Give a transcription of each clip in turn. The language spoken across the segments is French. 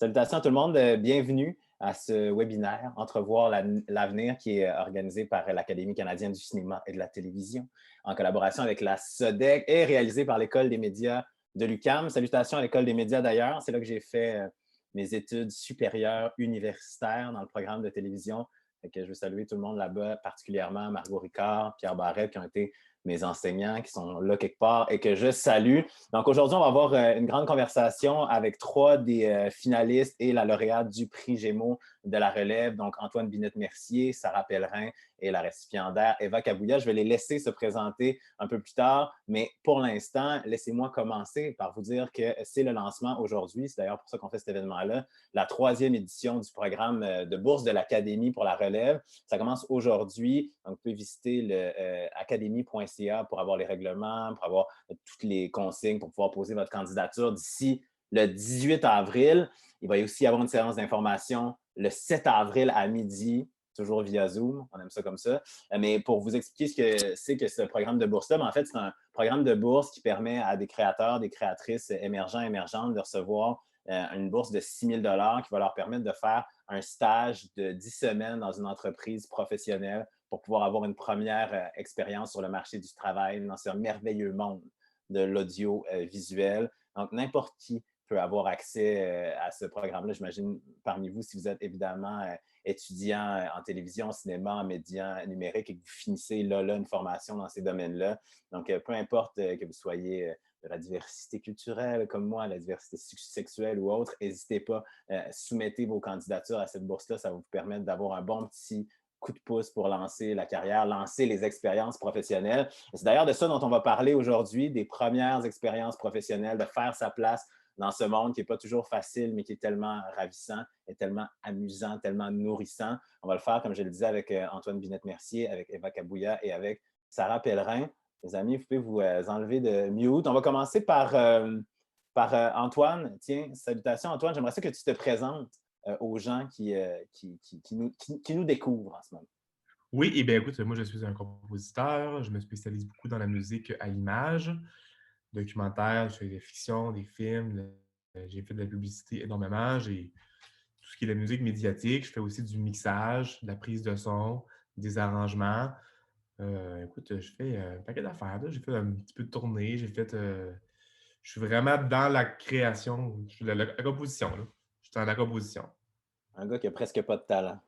Salutations à tout le monde, bienvenue à ce webinaire Entrevoir l'avenir qui est organisé par l'Académie canadienne du cinéma et de la télévision en collaboration avec la SODEC et réalisé par l'École des médias de l'UQAM. Salutations à l'École des médias d'ailleurs, c'est là que j'ai fait mes études supérieures universitaires dans le programme de télévision. Je veux saluer tout le monde là-bas, particulièrement Margot Ricard, Pierre Barrette qui ont été mes enseignants qui sont là quelque part et que je salue. Donc aujourd'hui, on va avoir une grande conversation avec trois des finalistes et la lauréate du prix Gémeaux de la relève, donc Antoine Binette-Mercier, Sarah Pellerin et la récipiendaire Eva Kabuya. Je vais les laisser se présenter un peu plus tard, mais pour l'instant, laissez-moi commencer par vous dire que c'est le lancement aujourd'hui. C'est d'ailleurs pour ça qu'on fait cet événement-là, la 3e édition du programme de bourse de l'Académie pour la relève. Ça commence aujourd'hui, donc vous pouvez visiter le académie.ca pour avoir les règlements, pour avoir toutes les consignes pour pouvoir poser votre candidature d'ici le 18 avril. Il va aussi y avoir une séance d'information le 7 avril à midi, toujours via Zoom, on aime ça comme ça. Mais pour vous expliquer ce que c'est que ce programme de bourse-là, en fait, c'est un programme de bourse qui permet à des créateurs, des créatrices émergents, émergentes de recevoir une bourse de 6 000 $ qui va leur permettre de faire un stage de 10 semaines dans une entreprise professionnelle pour pouvoir avoir une première expérience sur le marché du travail dans ce merveilleux monde de l'audiovisuel. Donc, n'importe qui peut avoir accès à ce programme-là. J'imagine parmi vous, si vous êtes évidemment étudiant en télévision, cinéma, en médias numériques et que vous finissez là une formation dans ces domaines-là. Donc, peu importe que vous soyez de la diversité culturelle comme moi, la diversité sexuelle ou autre, n'hésitez pas, soumettez vos candidatures à cette bourse-là. Ça va vous permettre d'avoir un bon petit coup de pouce pour lancer la carrière, lancer les expériences professionnelles. C'est d'ailleurs de ça dont on va parler aujourd'hui, des premières expériences professionnelles, de faire sa place dans ce monde qui n'est pas toujours facile, mais qui est tellement ravissant et tellement amusant, tellement nourrissant. On va le faire, comme je le disais, avec Antoine Binette-Mercier, avec Eva Kabuya et avec Sarah Pellerin. Les amis, vous pouvez vous enlever de mute. On va commencer par Antoine. Tiens, salutations Antoine. J'aimerais ça que tu te présentes aux gens qui nous découvrent en ce moment. Oui, et bien écoute, moi je suis un compositeur, je me spécialise beaucoup dans la musique à l'image, documentaire, je fais des fictions, des films, j'ai fait de la publicité énormément, j'ai tout ce qui est la musique médiatique, je fais aussi du mixage, de la prise de son, des arrangements. Écoute, je fais un paquet d'affaires, j'ai fait un petit peu de tournée, je suis vraiment dans la création, je suis dans la composition, là. Je suis dans la composition. Un gars qui a presque pas de talent.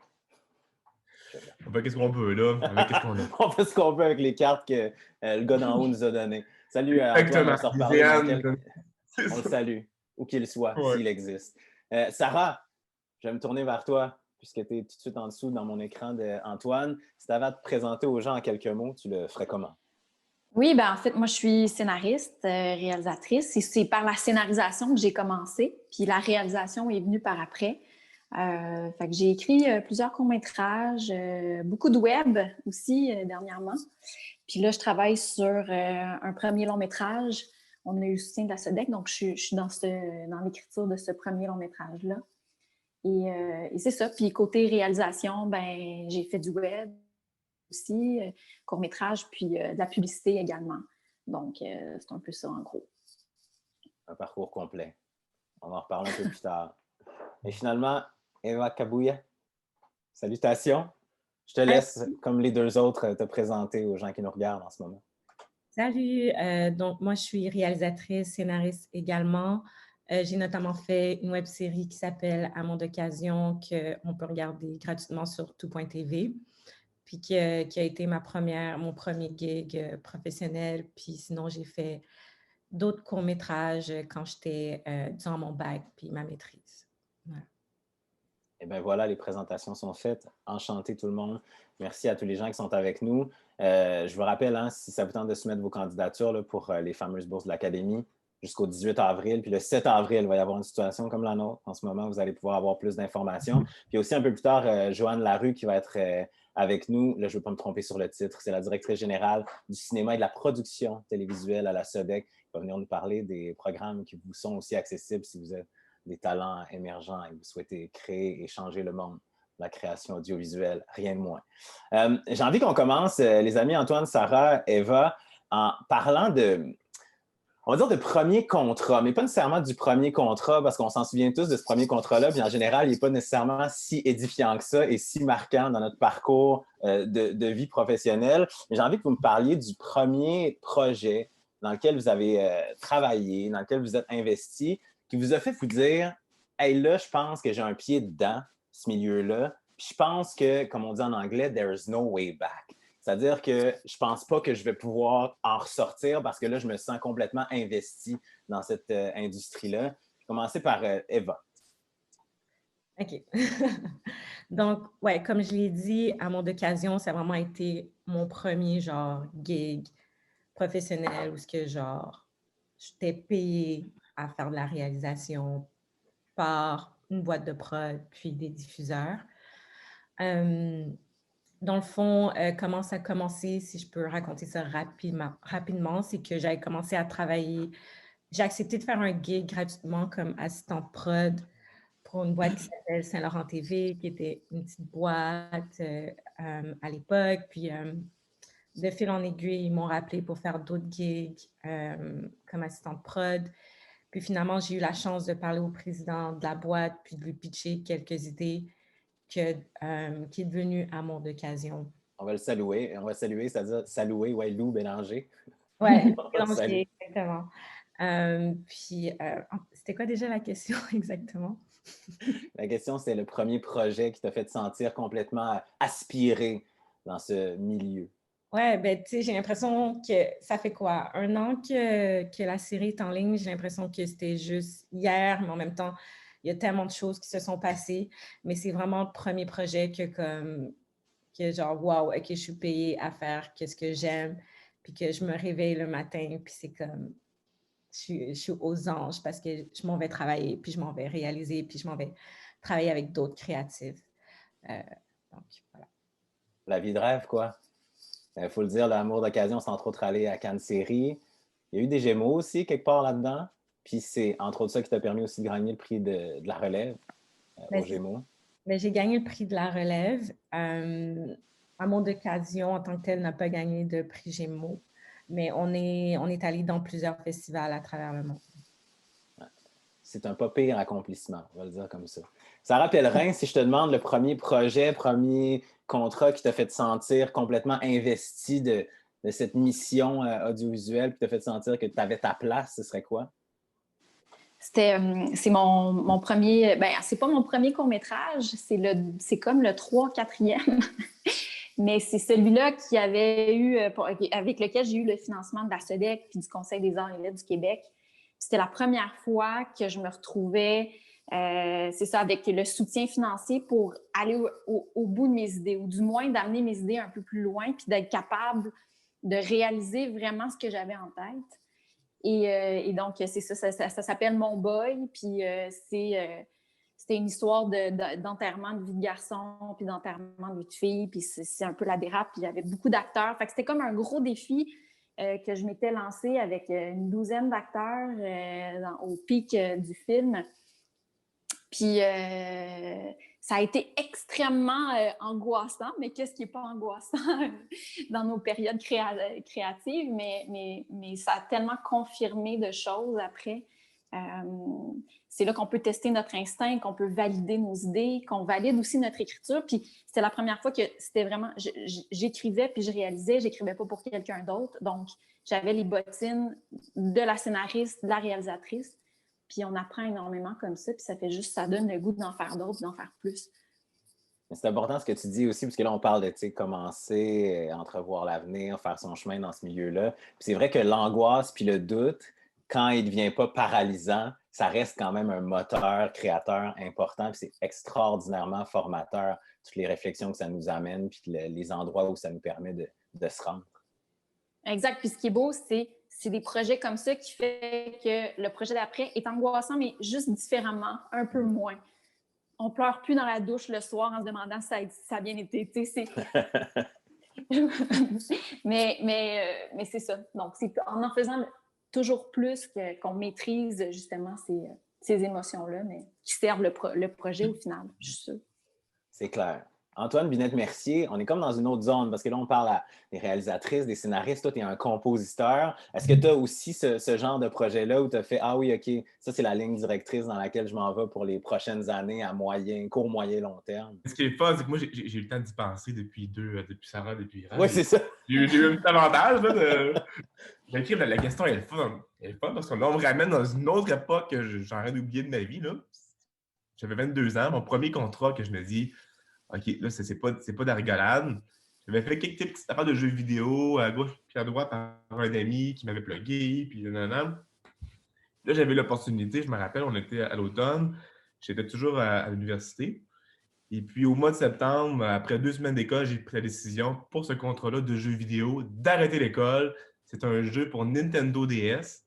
On fait qu'est-ce qu'on peut, là, avec qu'est-ce qu'on a. On fait ce qu'on peut avec les cartes que le gars d'en haut nous a données. Salut Antoine, on va Exactement. se reparler dans quelques... On le Ça. salue, où qu'il soit, Ouais. s'il existe. Sarah, je vais me tourner vers toi, puisque tu es tout de suite en dessous dans mon écran d'Antoine. Si tu avais à te présenter aux gens en quelques mots, tu le ferais comment? Oui, en fait, moi, je suis scénariste, réalisatrice. Et c'est par la scénarisation que j'ai commencé, puis la réalisation est venue par après. Fait que j'ai écrit plusieurs courts-métrages, beaucoup de web aussi dernièrement. Puis là, je travaille sur un premier long-métrage. On a eu le soutien de la SODEC, donc je suis dans l'écriture de ce premier long-métrage-là. Et c'est ça. Puis côté réalisation, j'ai fait du web aussi, court-métrage, puis de la publicité également. Donc, c'est un peu ça en gros. Un parcours complet. On en reparle un peu plus tard. Et finalement, Eva Kabuya, salutations. Je te laisse, comme les deux autres, te présenter aux gens qui nous regardent en ce moment. Salut, donc moi je suis réalisatrice, scénariste également. J'ai notamment fait une web-série qui s'appelle À monde d'occasion qu'on peut regarder gratuitement sur tout.tv, puis qui a été mon premier gig professionnel. Puis sinon, j'ai fait d'autres courts-métrages quand j'étais durant mon bac puis ma maîtrise. Voilà. Et bien voilà, les présentations sont faites. Enchanté tout le monde. Merci à tous les gens qui sont avec nous. Je vous rappelle, si ça vous tente de soumettre vos candidatures là, pour les fameuses bourses de l'Académie jusqu'au 18 avril. Puis le 7 avril, il va y avoir une situation comme la nôtre. En ce moment, vous allez pouvoir avoir plus d'informations. Puis aussi un peu plus tard, Joanne Larue qui va être avec nous. Là, je ne veux pas me tromper sur le titre. C'est la directrice générale du cinéma et de la production télévisuelle à la SODEC. Elle va venir nous parler des programmes qui vous sont aussi accessibles si vous êtes des talents émergents et que vous souhaitez créer et changer le monde, la création audiovisuelle, rien de moins. J'ai envie qu'on commence, les amis Antoine, Sarah, Eva, en parlant de on va dire de premier contrat, mais pas nécessairement du premier contrat, parce qu'on s'en souvient tous de ce premier contrat-là, puis en général, il n'est pas nécessairement si édifiant que ça et si marquant dans notre parcours de vie professionnelle. Mais j'ai envie que vous me parliez du premier projet dans lequel vous avez travaillé, dans lequel vous êtes investi, qui vous a fait vous dire « Hey, là, je pense que j'ai un pied dedans, ce milieu-là, puis je pense que, comme on dit en anglais, there is no way back ». C'est-à-dire que je ne pense pas que je vais pouvoir en ressortir parce que là, je me sens complètement investi dans cette industrie-là. Je vais commencer par Eva. OK. Donc, ouais, comme je l'ai dit, à mon occasion, ça a vraiment été mon premier genre gig professionnel où ce que genre, j'étais payée à faire de la réalisation par une boîte de prod puis des diffuseurs. Dans le fond, comment ça a commencé, si je peux raconter ça rapidement, c'est que j'avais commencé à travailler, j'ai accepté de faire un gig gratuitement comme assistante prod pour une boîte qui s'appelle Saint-Laurent TV, qui était une petite boîte à l'époque. Puis, de fil en aiguille, ils m'ont rappelé pour faire d'autres gigs comme assistante prod. Puis finalement, j'ai eu la chance de parler au président de la boîte, puis de lui pitcher quelques idées qui est devenu Amour d'occasion. On va le saluer, c'est-à-dire saluer, ouais, Lou Bélanger. Ouais, Bélanger, exactement. Puis, c'était quoi déjà la question exactement? La question, c'est le premier projet qui t'a fait te sentir complètement aspiré dans ce milieu. Ouais, ben, tu sais, j'ai l'impression que ça fait quoi? 1 an que la série est en ligne. J'ai l'impression que c'était juste hier, mais en même temps, il y a tellement de choses qui se sont passées. Mais c'est vraiment le premier projet que genre, wow, OK, je suis payée à faire ce que j'aime, puis que je me réveille le matin, puis c'est comme, je suis aux anges parce que je m'en vais travailler, puis je m'en vais réaliser, puis je m'en vais travailler avec d'autres créatifs. Donc, voilà. La vie de rêve, quoi. Il faut le dire, l'amour d'occasion, c'est entre autres aller à Cannes Série. Il y a eu des Gémeaux aussi, quelque part là-dedans. Puis c'est entre autres ça qui t'a permis aussi de gagner le prix de la relève aux Gémeaux. Mais j'ai gagné le prix de la relève. Amour d'occasion, en tant que tel, n'a pas gagné de prix Gémeaux. Mais on est allé dans plusieurs festivals à travers le monde. C'est un pas pire accomplissement, on va le dire comme ça. Sarah Pellerin, si je te demande le premier projet, premier contrat qui t'a fait te sentir complètement investi de cette mission audiovisuelle, qui t'a fait te sentir que tu avais ta place, ce serait quoi? C'est mon premier, ben c'est pas mon premier court-métrage, c'est comme le 3, 4e. Mais c'est celui-là qui avait eu, avec lequel j'ai eu le financement de la SODEC puis du Conseil des arts et lettres du Québec. C'était la première fois que je me retrouvais, c'est ça, avec le soutien financier pour aller au bout de mes idées, ou du moins d'amener mes idées un peu plus loin, puis d'être capable de réaliser vraiment ce que j'avais en tête. Et donc, c'est ça s'appelle Mon Boy, puis c'était une histoire d'enterrement de vie de garçon, puis d'enterrement de vie de fille, puis c'est un peu la dérape, puis il y avait beaucoup d'acteurs. Fait que c'était comme un gros défi que je m'étais lancé avec une 12aine d'acteurs au pic du film. Puis ça a été extrêmement angoissant, mais qu'est-ce qui n'est pas angoissant dans nos périodes créatives, mais ça a tellement confirmé de choses après. C'est là qu'on peut tester notre instinct, qu'on peut valider nos idées, qu'on valide aussi notre écriture. Puis c'était la première fois que c'était vraiment... J'écrivais puis je réalisais, j'écrivais pas pour quelqu'un d'autre. Donc, j'avais les bottines de la scénariste, de la réalisatrice. Puis on apprend énormément comme ça, puis ça donne le goût d'en faire d'autres, d'en faire plus. C'est important ce que tu dis aussi, parce que là, on parle de commencer, entrevoir l'avenir, faire son chemin dans ce milieu-là. Puis c'est vrai que l'angoisse puis le doute, quand il ne devient pas paralysant, ça reste quand même un moteur créateur important. Puis c'est extraordinairement formateur, toutes les réflexions que ça nous amène, puis les endroits où ça nous permet de se rendre. Exact. Puis ce qui est beau, c'est des projets comme ça qui fait que le projet d'après est angoissant, mais juste différemment, un peu moins. On pleure plus dans la douche le soir en se demandant si ça a bien été. mais c'est ça. Donc, c'est en faisant toujours plus qu'on maîtrise justement ces émotions-là, mais qui servent le projet au final, je suis sûre. C'est clair. Antoine Binette-Mercier, on est comme dans une autre zone parce que là, on parle à des réalisatrices, des scénaristes. Toi, tu es un compositeur. Est-ce que tu as aussi ce genre de projet-là où tu as fait ah oui, OK, ça, c'est la ligne directrice dans laquelle je m'en vais pour les prochaines années à court, moyen, long terme? Ce qui est fun, c'est que moi, j'ai eu le temps d'y penser depuis Sarah, depuis Iran. Oui, c'est ça. J'ai eu un petit avantage là, de. J'écris, la question elle est fun. Elle est fun parce qu'on me ramène dans une autre époque que j'arrête d'oublier de ma vie. Là. J'avais 22 ans, mon premier contrat que je me dis, OK, là, c'est pas de la rigolade. J'avais fait quelques petites affaires de jeux vidéo à gauche puis à droite par un ami qui m'avait plugué, puis nanana. Là, j'avais l'opportunité, je me rappelle, on était à l'automne, j'étais toujours à l'université. Et puis, au mois de septembre, après 2 semaines d'école, j'ai pris la décision pour ce contrat-là de jeux vidéo d'arrêter l'école. C'est un jeu pour Nintendo DS.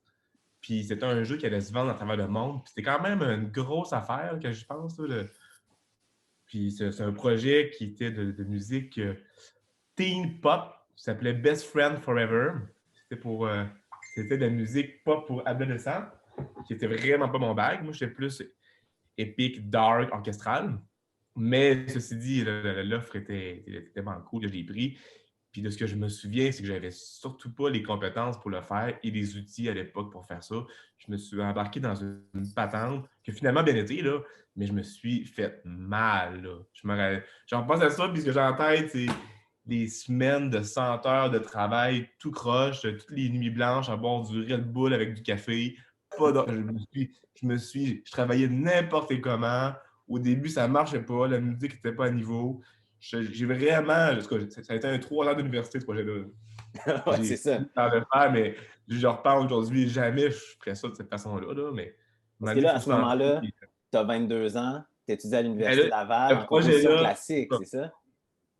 Puis, c'était un jeu qui allait se vendre à travers le monde. Puis, c'était quand même une grosse affaire, que je pense. Là, Puis, c'est un projet qui était de musique teen pop. Ça s'appelait Best Friend Forever. C'était de la musique pop pour adolescents, qui était vraiment pas mon bag. Moi, j'étais plus épique, dark, orchestral. Mais ceci dit, l'offre était tellement cool que je l'ai pris. Puis de ce que je me souviens, c'est que j'avais surtout pas les compétences pour le faire et les outils à l'époque pour faire ça. Je me suis embarqué dans une patente qui a finalement bien été, là, mais je me suis fait mal. Là. J'en pense à ça, puis ce que j'ai en tête, c'est des semaines de 100 heures de travail tout croche, toutes les nuits blanches à boire du Red Bull avec du café. Je travaillais n'importe comment. Au début, ça ne marchait pas, la musique n'était pas à niveau. J'ai vraiment. Ça a été un 3 ans d'université, ce projet-là. Ouais, c'est ça. J'ai envie de le faire, mais je reparle aujourd'hui. Jamais je ferais ça de cette façon-là. Là, mais Parce que là, à ce moment-là, tu as 22 ans, tu étudies à l'Université Laval en composition classique, c'est ça?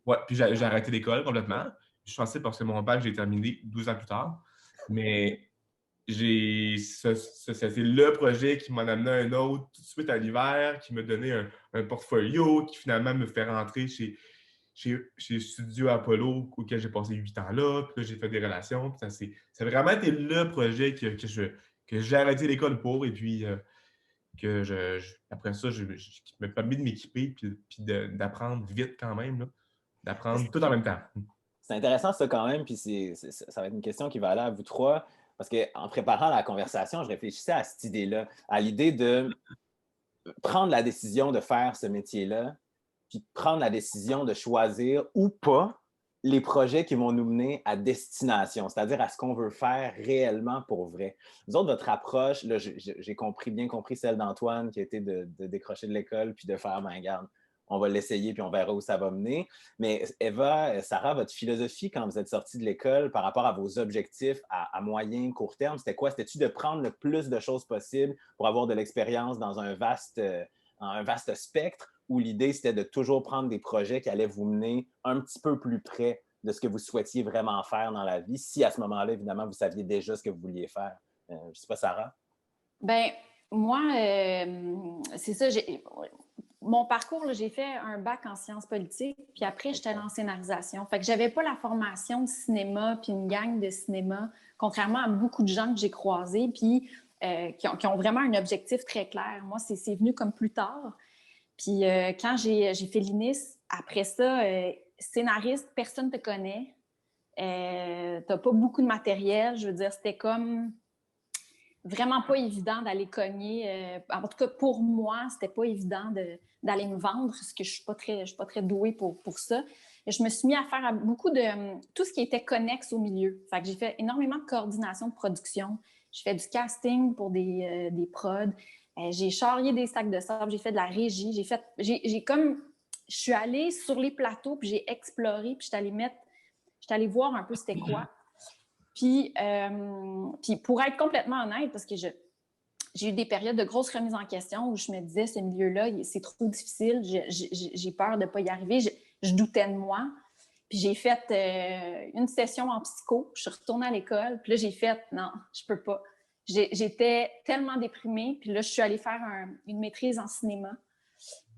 Oui, puis j'ai arrêté l'école complètement. Je suis passé parce que mon bac, j'ai terminé 12 ans plus tard. Mais c'est le projet qui m'en a amené un autre tout de suite à l'hiver, qui m'a donné un portfolio qui finalement me fait rentrer chez Studio Apollo, auquel j'ai passé 8 ans là, puis là, j'ai fait des relations. C'est vraiment été le projet que j'ai arrêté l'école pour, et puis après ça, je me permis de m'équiper puis d'apprendre vite quand même, là, d'apprendre tout en même temps. C'est intéressant ça quand même, puis ça va être une question qui va aller à vous trois, parce qu'en préparant la conversation, je réfléchissais à cette idée-là, à l'idée de prendre la décision de faire ce métier-là, puis prendre la décision de choisir ou pas les projets qui vont nous mener à destination, c'est-à-dire à ce qu'on veut faire réellement pour vrai. Vous autres, votre approche, là, j'ai bien compris celle d'Antoine qui a été de décrocher de l'école puis de faire, ben garde, on va l'essayer puis on verra où ça va mener. Mais Eva, Sarah, votre philosophie quand vous êtes sortis de l'école par rapport à vos objectifs à moyen, court terme, c'était quoi? C'était-tu de prendre le plus de choses possible pour avoir de l'expérience dans un vaste spectre, ou l'idée, c'était de toujours prendre des projets qui allaient vous mener un petit peu plus près de ce que vous souhaitiez vraiment faire dans la vie, si à ce moment-là, évidemment, vous saviez déjà ce que vous vouliez faire? Je ne sais pas, Sarah? Bien, moi, c'est ça. Mon parcours, là, j'ai fait un bac en sciences politiques, puis après, j'étais allée en scénarisation. Fait que j'avais pas la formation de cinéma, puis une gang de cinéma, contrairement à beaucoup de gens que j'ai croisés, puis qui ont vraiment un objectif très clair. Moi, c'est venu comme plus tard. Puis quand j'ai fait l'INIS, après ça, scénariste, personne ne te connaît. Tu n'as pas beaucoup de matériel. Je veux dire, c'était comme vraiment pas évident d'aller cogner. En tout cas, pour moi, c'était pas évident d'aller me vendre, parce que je suis pas très douée pour ça. Et je me suis mis à faire beaucoup de tout ce qui était connexe au milieu. Fait que j'ai fait énormément de coordination de production. J'ai fait du casting pour des prods. J'ai charrié des sacs de sable. J'ai fait de la régie. Je suis allée sur les plateaux, puis j'ai exploré, puis j'étais allée voir un peu c'était quoi. Puis pour être complètement honnête, parce que j'ai eu des périodes de grosses remises en question où je me disais, ce milieu-là, c'est trop difficile, j'ai peur de ne pas y arriver, je doutais de moi. Puis j'ai fait une session en psycho, je suis retournée à l'école, puis là, j'ai fait, non, je peux pas. J'étais tellement déprimée, puis là, je suis allée faire une maîtrise en cinéma.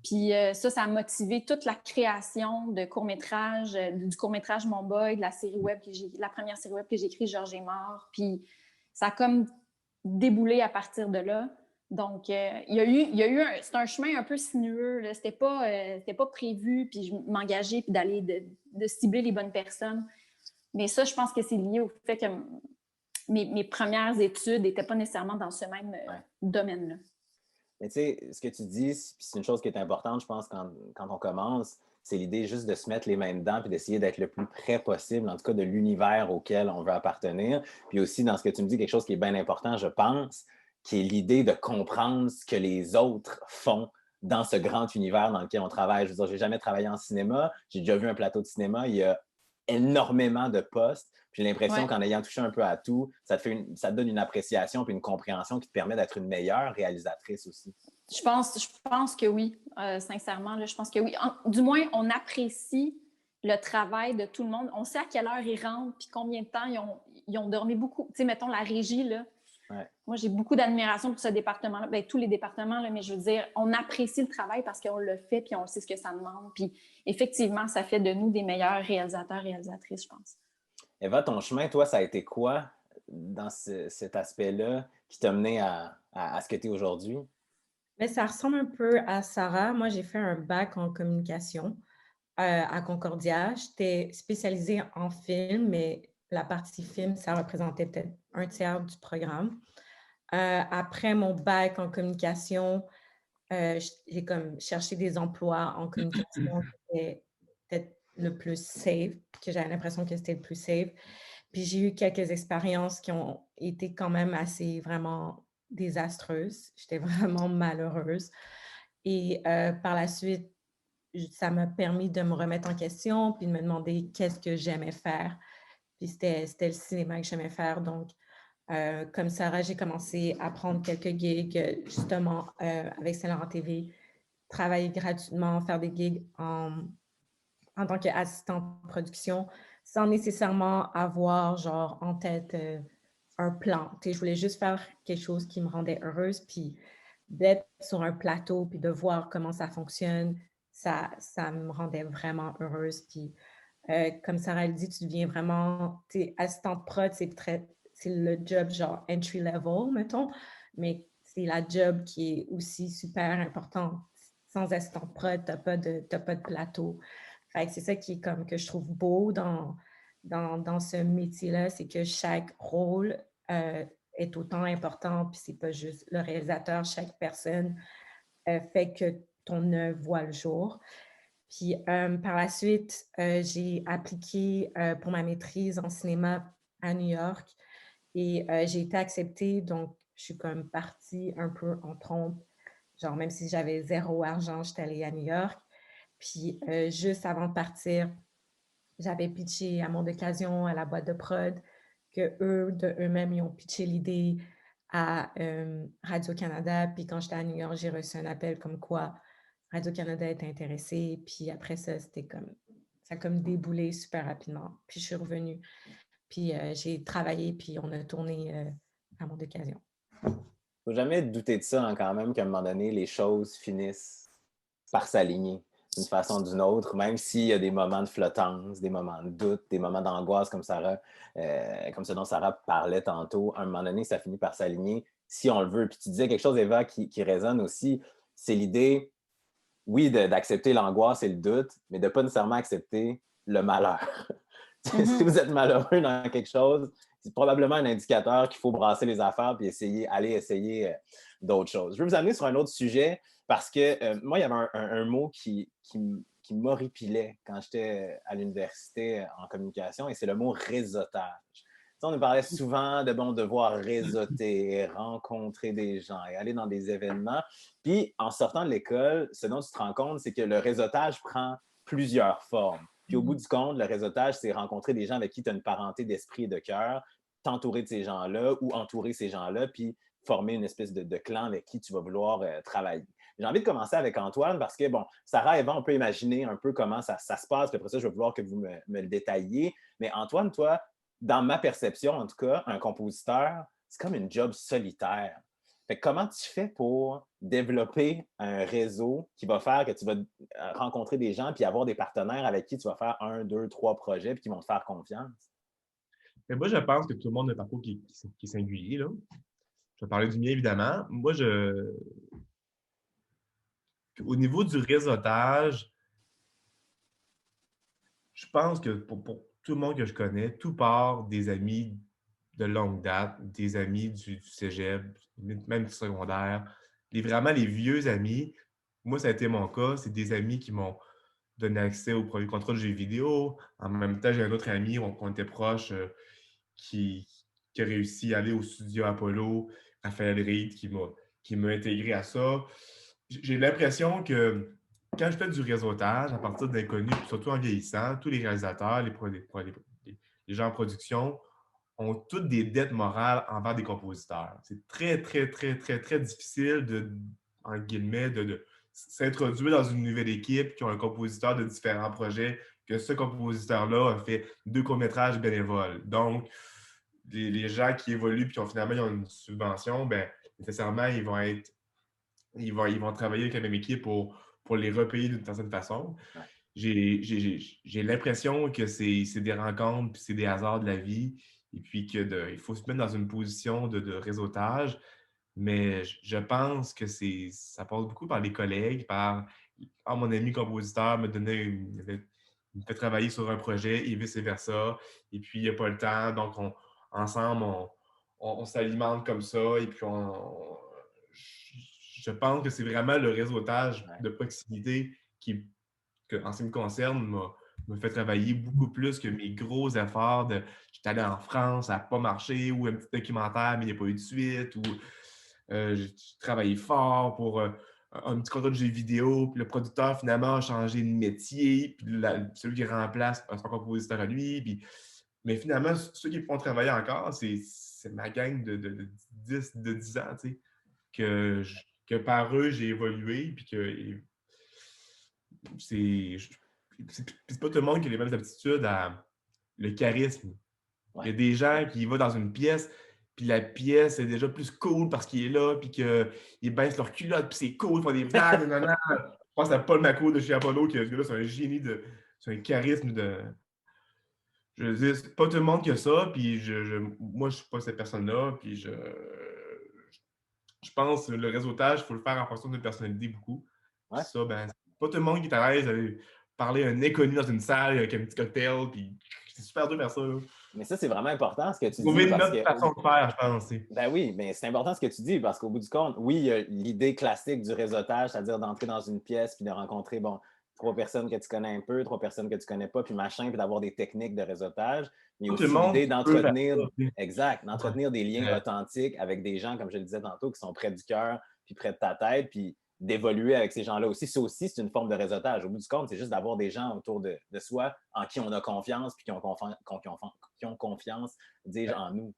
Puis ça a motivé toute la création de courts-métrages, du court-métrage Mon Boy, de la première série web que j'ai écrite, Georges est mort. Puis ça a comme déboulé à partir de là. Donc, c'est un chemin un peu sinueux. Là. C'était pas prévu, puis je m'engageais, puis d'aller de cibler les bonnes personnes. Mais ça, je pense que c'est lié au fait que mes premières études n'étaient pas nécessairement dans ce même domaine-là. Mais tu sais, ce que tu dis, c'est une chose qui est importante, je pense, quand on commence, c'est l'idée juste de se mettre les mains dedans puis d'essayer d'être le plus près possible, en tout cas de l'univers auquel on veut appartenir. Puis aussi, dans ce que tu me dis, quelque chose qui est bien important, je pense, qui est l'idée de comprendre ce que les autres font dans ce grand univers dans lequel on travaille. Je veux dire, je n'ai jamais travaillé en cinéma, j'ai déjà vu un plateau de cinéma, il y a énormément de postes. J'ai l'impression qu'en ayant touché un peu à tout, ça te donne une appréciation puis une compréhension qui te permet d'être une meilleure réalisatrice aussi. Je pense que oui, sincèrement. Là, je pense que oui. Du moins, on apprécie le travail de tout le monde. On sait à quelle heure ils rentrent puis combien de temps ils ont dormi beaucoup. Tu sais, mettons la régie, là. Ouais. Moi, j'ai beaucoup d'admiration pour ce département-là. Bien, tous les départements, là, mais je veux dire, on apprécie le travail parce qu'on le fait puis on sait ce que ça demande. Puis effectivement, ça fait de nous des meilleurs réalisateurs, réalisatrices, je pense. Eva, ton chemin, toi, ça a été quoi dans cet aspect-là qui t'a mené à ce que tu es aujourd'hui? Mais ça ressemble un peu à Sarah. Moi, j'ai fait un bac en communication à Concordia. J'étais spécialisée en film, mais la partie film, ça représentait peut-être 1/3 du programme. Après mon bac en communication, j'ai comme cherché des emplois en communication qui étaient peut-être le plus safe, que j'avais l'impression que c'était le plus safe. Puis j'ai eu quelques expériences qui ont été quand même assez vraiment désastreuses. J'étais vraiment malheureuse. Et par la suite, ça m'a permis de me remettre en question puis de me demander qu'est-ce que j'aimais faire. Puis c'était le cinéma que j'aimais faire. Donc, comme Sarah, j'ai commencé à prendre quelques gigs, justement, avec Saint-Laurent TV, travailler gratuitement, faire des gigs en tant qu'assistante de production, sans nécessairement avoir, genre, en tête un plan. Tu sais, je voulais juste faire quelque chose qui me rendait heureuse, puis d'être sur un plateau, puis de voir comment ça fonctionne, ça me rendait vraiment heureuse. Puis, comme Sarah le dit, tu deviens vraiment, tu sais, assistante prod, c'est le job genre entry level, mettons, mais c'est la job qui est aussi super importante. Sans assistante prod, t'as pas de plateau. Fait que c'est ça qui est comme que je trouve beau dans ce métier-là, c'est que chaque rôle est autant important, puis c'est pas juste le réalisateur, chaque personne fait que ton œuvre voit le jour. Puis par la suite, j'ai appliqué pour ma maîtrise en cinéma à New York et j'ai été acceptée, donc je suis comme partie un peu en trompe. Genre, même si j'avais 0 argent, j'étais allée à New York. Puis juste avant de partir, j'avais pitché à mon occasion à la boîte de prod que eux-mêmes, ils ont pitché l'idée à Radio-Canada. Puis quand j'étais à New York, j'ai reçu un appel comme quoi Radio-Canada était intéressé. Puis après ça, ça a comme déboulé super rapidement. Puis je suis revenue. Puis j'ai travaillé, puis on a tourné à mon occasion. Faut jamais douter de ça, hein, quand même, qu'à un moment donné, les choses finissent par s'aligner d'une façon ou d'une autre, même s'il y a des moments de flottance, des moments de doute, des moments d'angoisse comme ce dont Sarah parlait tantôt. À un moment donné, ça finit par s'aligner si on le veut. Puis tu disais quelque chose, Eva, qui résonne aussi, c'est l'idée, oui, d'accepter l'angoisse et le doute, mais de ne pas nécessairement accepter le malheur. Si vous êtes malheureux dans quelque chose, c'est probablement un indicateur qu'il faut brasser les affaires et aller essayer d'autres choses. Je veux vous amener sur un autre sujet parce que moi, il y avait un mot qui m'horripilait quand j'étais à l'université en communication et c'est le mot réseautage. On nous parlait souvent de devoir réseauter, rencontrer des gens et aller dans des événements. Puis, en sortant de l'école, ce dont tu te rends compte, c'est que le réseautage prend plusieurs formes. Puis au bout du compte, le réseautage, c'est rencontrer des gens avec qui tu as une parenté d'esprit et de cœur, t'entourer de ces gens-là ou entourer ces gens-là, puis former une espèce de clan avec qui tu vas vouloir travailler. J'ai envie de commencer avec Antoine parce que, bon, Sarah et Eva, on peut imaginer un peu comment ça se passe, puis après ça, je vais vouloir que vous me le détailliez. Mais Antoine, toi, dans ma perception, en tout cas, un compositeur, c'est comme une job solitaire. Fait que comment tu fais pour développer un réseau qui va faire que tu vas rencontrer des gens puis avoir des partenaires avec qui tu vas faire 1, 2, 3 projets puis qui vont te faire confiance? Mais moi, je pense que tout le monde a un parcours qui est singulier, là. je vais parler du mien, évidemment. Moi, au niveau du réseautage, je pense que pour tout le monde que je connais, tout part des amis de longue date, des amis du cégep, même du secondaire, vraiment les vieux amis. Moi, ça a été mon cas. C'est des amis qui m'ont donné accès aux premiers contrats de jeux vidéo. En même temps, j'ai un autre ami, on était proche, qui, qui a réussi à aller au studio Apollo, Raphaël Reed, qui m'a intégré à ça. J'ai l'impression que quand je fais du réseautage, à partir d'inconnus, surtout en vieillissant, tous les réalisateurs, les gens en production ont toutes des dettes morales envers des compositeurs. C'est très, très, très, très, très difficile en guillemets, de s'introduire dans une nouvelle équipe qui a un compositeur de différents projets, que ce compositeur-là a fait 2 courts-métrages bénévoles. Donc, les gens qui évoluent puis finalement ils ont une subvention, ben nécessairement, ils vont travailler avec la même équipe pour les repayer d'une certaine façon. Ouais. J'ai l'impression que c'est des rencontres puis c'est des hasards de la vie et puis il faut se mettre dans une position de réseautage. Mais je pense que ça passe beaucoup par les collègues, mon ami compositeur me fait travailler sur un projet et vice-versa. Et puis, il n'y a pas le temps. Donc, ensemble, on s'alimente comme ça. Et puis, je pense que c'est vraiment le réseautage de proximité qui, en ce qui me concerne, me fait travailler beaucoup plus que mes gros efforts de j'étais allé en France, ça n'a pas marché, ou un petit documentaire, mais il n'y a pas eu de suite, ou j'ai travaillé fort pour un petit contrat de jeux vidéo, puis le producteur finalement a changé de métier, puis celui qui remplace son compositeur à lui. Mais finalement, ceux qui font travailler encore, c'est ma gang de 10 ans, tu sais, que par eux, j'ai évolué, puis que c'est pas tout le monde qui a les mêmes aptitudes à le charisme. Ouais. Il y a des gens qui vont dans une pièce, puis la pièce est déjà plus cool parce qu'il est là, puis qu'ils baissent leur culotte, puis c'est cool, ils font des blagues, nanana. Je pense à Paul Macro de chez Apollo, qui là, c'est un génie c'est un charisme je veux dire, c'est pas tout le monde qui a ça, puis moi, je suis pas cette personne-là, puis je pense que le réseautage, il faut le faire en fonction de personnalité beaucoup. Ouais. Puis ça, ben, c'est pas tout le monde qui est à l'aise d'aller parler à un inconnu dans une salle avec un petit cocktail, puis c'est super dur de faire ça. Là. Mais ça, c'est vraiment important ce que tu Trouver dis. notre façon de faire, je pense. Ben oui, mais c'est important ce que tu dis parce qu'au bout du compte, oui, il y a l'idée classique du réseautage, c'est-à-dire d'entrer dans une pièce puis de rencontrer, 3 personnes que tu connais un peu, 3 personnes que tu connais pas, puis machin, puis d'avoir des techniques de réseautage. Mais Tout aussi le monde l'idée d'entretenir, ça. des liens authentiques avec des gens, comme je le disais tantôt, qui sont près du cœur, puis près de ta tête, puis d'évoluer avec ces gens-là aussi. Ça aussi, c'est une forme de réseautage. Au bout du compte, c'est juste d'avoir des gens autour de soi en qui on a confiance, puis qui ont confiance, dis-je, en nous.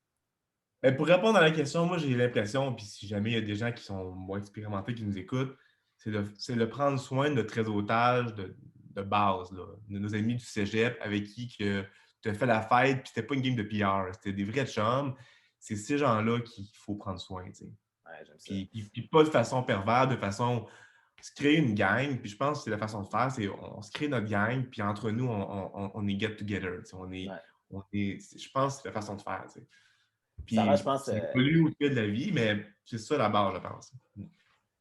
Ben, pour répondre à la question, moi, j'ai l'impression, puis si jamais il y a des gens qui sont moins expérimentés qui nous écoutent, c'est de prendre soin de notre réseautage de base, là, de nos amis du cégep avec qui tu as fait la fête, puis c'était pas une game de PR, c'était des vrais chums. C'est ces gens-là qu'il faut prendre soin, tu sais. Ouais, j'aime ça. Puis pas de façon pervers, de façon se créer une gang, puis je pense que c'est la façon de faire, c'est on se crée notre gang, puis entre nous, on est get together. Je pense que c'est la façon de faire. T'sais. Puis Sarah, je pense. ça évolue au fil de la vie, mais c'est ça la base, je pense.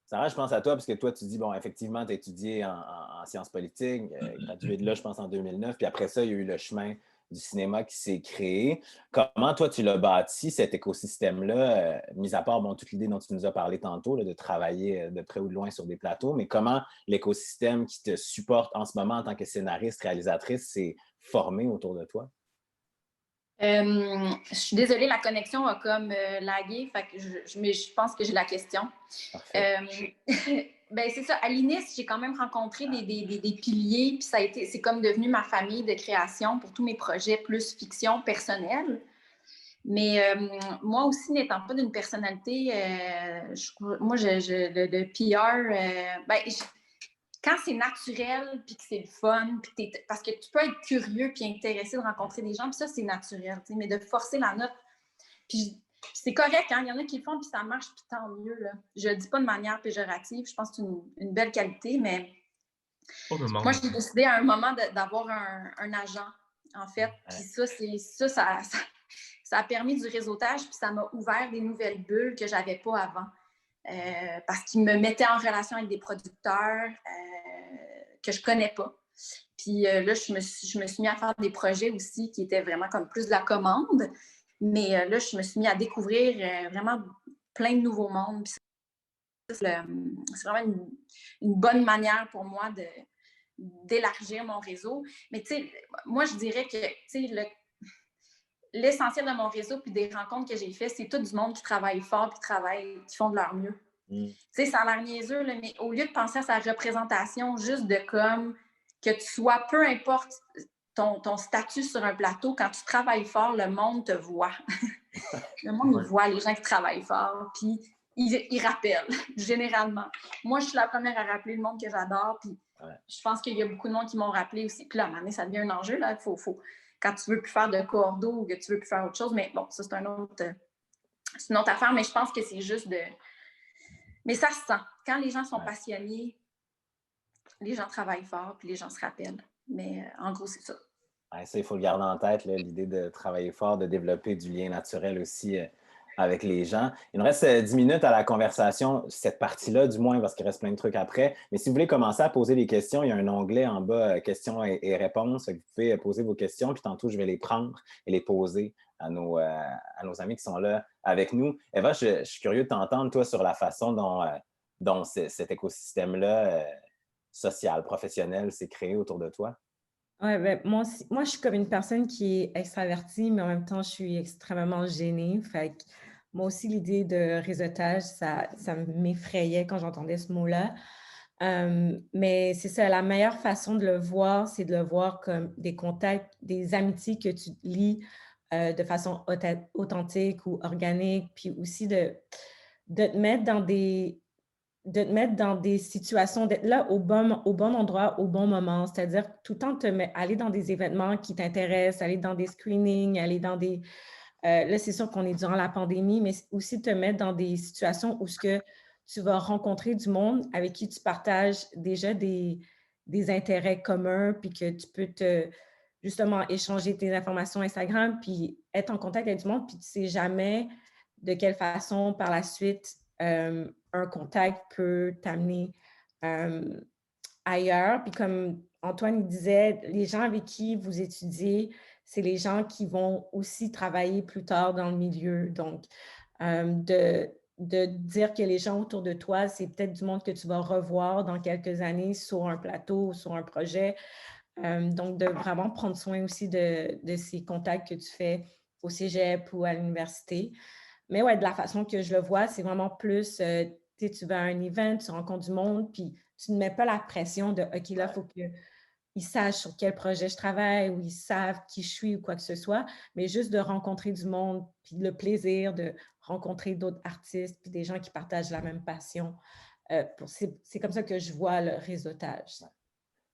Sarah, je pense à toi parce que toi, tu dis, effectivement, tu as étudié en sciences politiques, gradué de là, je pense, en 2009. Puis après ça, il y a eu le chemin du cinéma qui s'est créé. Comment, toi, tu l'as bâti, cet écosystème-là, mis à part toute l'idée dont tu nous as parlé tantôt, là, de travailler de près ou de loin sur des plateaux, mais comment l'écosystème qui te supporte en ce moment en tant que scénariste, réalisatrice s'est formé autour de toi? Je suis désolée, la connexion a comme lagué, fait que mais je pense que j'ai la question. Ben, c'est ça, à l'INIS, j'ai quand même rencontré des piliers, puis c'est comme devenu ma famille de création pour tous mes projets, plus fiction personnelle. Mais moi aussi, n'étant pas d'une personnalité, de PR, quand c'est naturel, puis que c'est le fun, parce que tu peux être curieux puis intéressé de rencontrer des gens, puis ça, c'est naturel, mais de forcer la note. Puis c'est correct, hein? Il y en a qui le font, puis ça marche, puis tant mieux. Là. Je le dis pas de manière péjorative, je pense que c'est une belle qualité, mais moi, j'ai décidé à un moment d'avoir un agent, en fait. Puis ça ça a permis du réseautage, puis ça m'a ouvert des nouvelles bulles que je n'avais pas avant. Parce qu'ils me mettaient en relation avec des producteurs que je ne connais pas. Puis là, je me suis mis à faire des projets aussi qui étaient vraiment comme plus de la commande. Mais là, je me suis mis à découvrir vraiment plein de nouveaux mondes. Puis c'est vraiment une bonne manière pour moi d'élargir mon réseau. Mais tu sais, moi, je dirais que l'essentiel de mon réseau puis des rencontres que j'ai faites, c'est tout du monde qui travaille fort puis qui font de leur mieux. Tu sais, ça a l'air niaiseux, là, mais au lieu de penser à sa représentation, juste de comme que tu sois, peu importe ton statut sur un plateau, quand tu travailles fort, le monde te voit. Le monde, il voit les gens qui travaillent fort, puis ils rappellent, généralement. Moi, je suis la première à rappeler le monde que j'adore, puis je pense qu'il y a beaucoup de monde qui m'ont rappelé aussi. Puis là, à un moment donné, ça devient un enjeu, là. Quand tu veux plus faire de cordeau ou que tu veux plus faire autre chose, mais bon, ça, c'est une autre affaire, mais je pense que c'est juste de... Mais ça se sent. Quand les gens sont passionnés, les gens travaillent fort, puis les gens se rappellent. Mais en gros, c'est ça. Ouais, ça, il faut le garder en tête, l'idée de travailler fort, de développer du lien naturel aussi avec les gens. Il nous reste 10 minutes à la conversation, cette partie-là du moins, parce qu'il reste plein de trucs après. Mais si vous voulez commencer à poser des questions, il y a un onglet en bas, questions et réponses. Vous pouvez poser vos questions, puis tantôt, je vais les prendre et les poser à nos amis qui sont là avec nous. Eva, je suis curieux de t'entendre, toi, sur la façon dont cet écosystème-là, social, professionnel, s'est créé autour de toi. Ouais, ben, moi, je suis comme une personne qui est extravertie, mais en même temps, je suis extrêmement gênée. Fait que moi aussi, l'idée de réseautage, ça m'effrayait quand j'entendais ce mot-là. Mais c'est ça, la meilleure façon de le voir, c'est de le voir comme des contacts, des amitiés que tu lis de façon authentique ou organique, puis aussi de te mettre dans des situations, d'être là au bon endroit, au bon moment, c'est-à-dire tout le temps aller dans des événements qui t'intéressent, aller dans des screenings, aller dans des... là, c'est sûr qu'on est durant la pandémie, mais aussi te mettre dans des situations où tu vas rencontrer du monde avec qui tu partages déjà des intérêts communs, puis que tu peux justement échanger tes informations Instagram, puis être en contact avec du monde, puis tu ne sais jamais de quelle façon par la suite un contact peut t'amener ailleurs. Puis comme Antoine disait, les gens avec qui vous étudiez, c'est les gens qui vont aussi travailler plus tard dans le milieu. Donc, de dire que les gens autour de toi, c'est peut-être du monde que tu vas revoir dans quelques années sur un plateau ou sur un projet. Donc, de vraiment prendre soin aussi de ces contacts que tu fais au cégep ou à l'université. Mais ouais, de la façon que je le vois, c'est vraiment plus, tu vas à un event, tu rencontres du monde, puis tu ne mets pas la pression de, OK, là, il faut qu'ils sachent sur quel projet je travaille ou ils savent qui je suis ou quoi que ce soit, mais juste de rencontrer du monde, puis le plaisir de rencontrer d'autres artistes, puis des gens qui partagent la même passion. C'est comme ça que je vois le réseautage.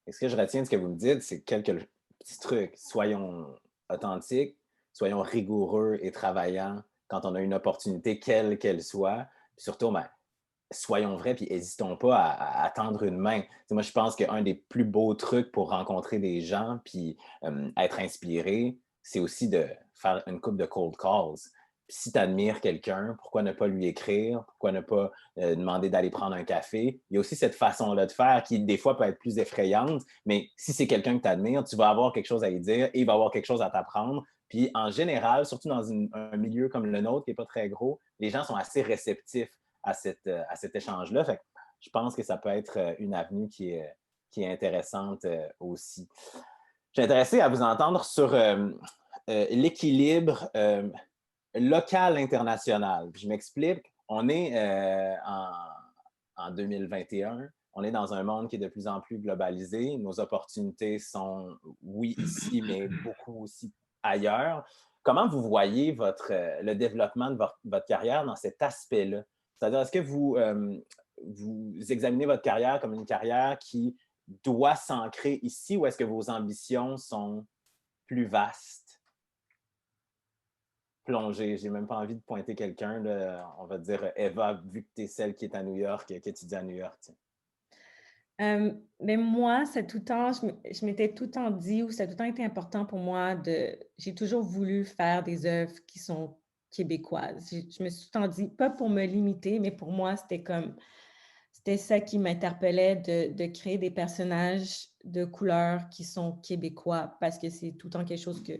Et ce que je retiens de ce que vous me dites, c'est quelques petits trucs. Soyons authentiques, soyons rigoureux et travaillants quand on a une opportunité, quelle qu'elle soit. Puis surtout, soyons vrais, puis n'hésitons pas à tendre une main. Moi, je pense qu'un des plus beaux trucs pour rencontrer des gens, puis être inspiré, c'est aussi de faire une couple de cold calls. Puis si tu admires quelqu'un, pourquoi ne pas lui écrire? Pourquoi ne pas demander d'aller prendre un café? Il y a aussi cette façon-là de faire qui, des fois, peut être plus effrayante, mais si c'est quelqu'un que tu admires, tu vas avoir quelque chose à lui dire et il va avoir quelque chose à t'apprendre. Puis en général, surtout dans un milieu comme le nôtre, qui n'est pas très gros, les gens sont assez réceptifs à cet échange-là. Fait que je pense que ça peut être une avenue qui est intéressante aussi. Je suis intéressé à vous entendre sur l'équilibre local-international. Je m'explique. On est en 2021. On est dans un monde qui est de plus en plus globalisé. Nos opportunités sont, oui, ici, mais beaucoup aussi ailleurs. Comment vous voyez le développement de votre carrière dans cet aspect-là? C'est-à-dire, est-ce que vous examinez votre carrière comme une carrière qui doit s'ancrer ici ou est-ce que vos ambitions sont plus vastes? Plongées. J'ai même pas envie de pointer quelqu'un. On va dire Eva, vu que tu es celle qui est à New York, qui étudie à New York. Tiens. Mais moi, c'est tout le temps, je m'étais tout le temps dit, ou ça a tout le temps été important pour moi j'ai toujours voulu faire des œuvres qui sont québécoises. Je me suis tout le temps dit, pas pour me limiter, mais pour moi, c'était ça qui m'interpellait de créer des personnages de couleur qui sont québécois, parce que c'est tout le temps quelque chose que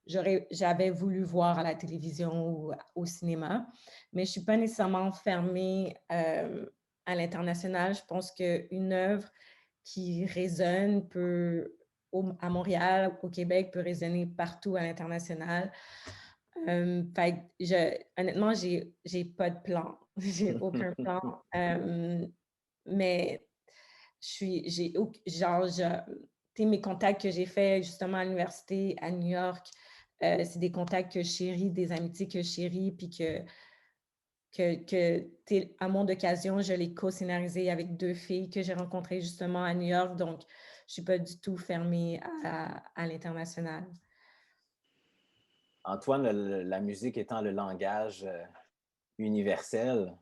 j'avais voulu voir à la télévision ou au cinéma, mais je ne suis pas nécessairement fermée à l'international. Je pense qu'une œuvre qui résonne à Montréal, au Québec, peut résonner partout à l'international. Honnêtement, j'ai pas de plan. J'ai aucun plan. Mais mes contacts que j'ai faits justement à l'université à New York, c'est des contacts que je chéris, des amitiés que je chéris, puis à mon occasion, je l'ai co-scénarisé avec 2 filles que j'ai rencontrées justement à New York, donc je ne suis pas du tout fermée à l'international. Antoine, la musique étant le langage universel.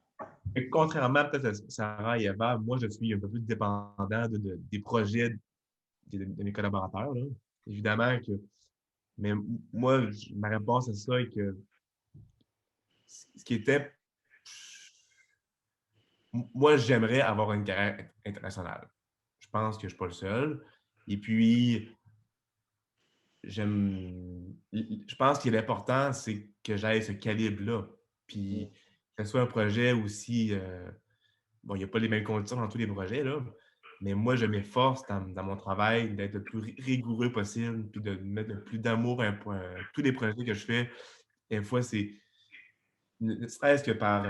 Et contrairement peut-être à Sarah et Eva, moi, je suis un peu plus dépendant des projets de mes collaborateurs, là. Évidemment que... Mais moi, ma réponse à ça est que ce qui était... Moi, j'aimerais avoir une carrière internationale. Je pense que je ne suis pas le seul. Et puis, je pense que l'important, c'est que j'aille ce calibre-là. Puis, que ce soit un projet aussi... bon, il n'y a pas les mêmes conditions dans tous les projets, là, mais moi, je m'efforce dans mon travail d'être le plus rigoureux possible, puis de mettre le plus d'amour à tous les projets que je fais. Des fois, c'est ne serait-ce que par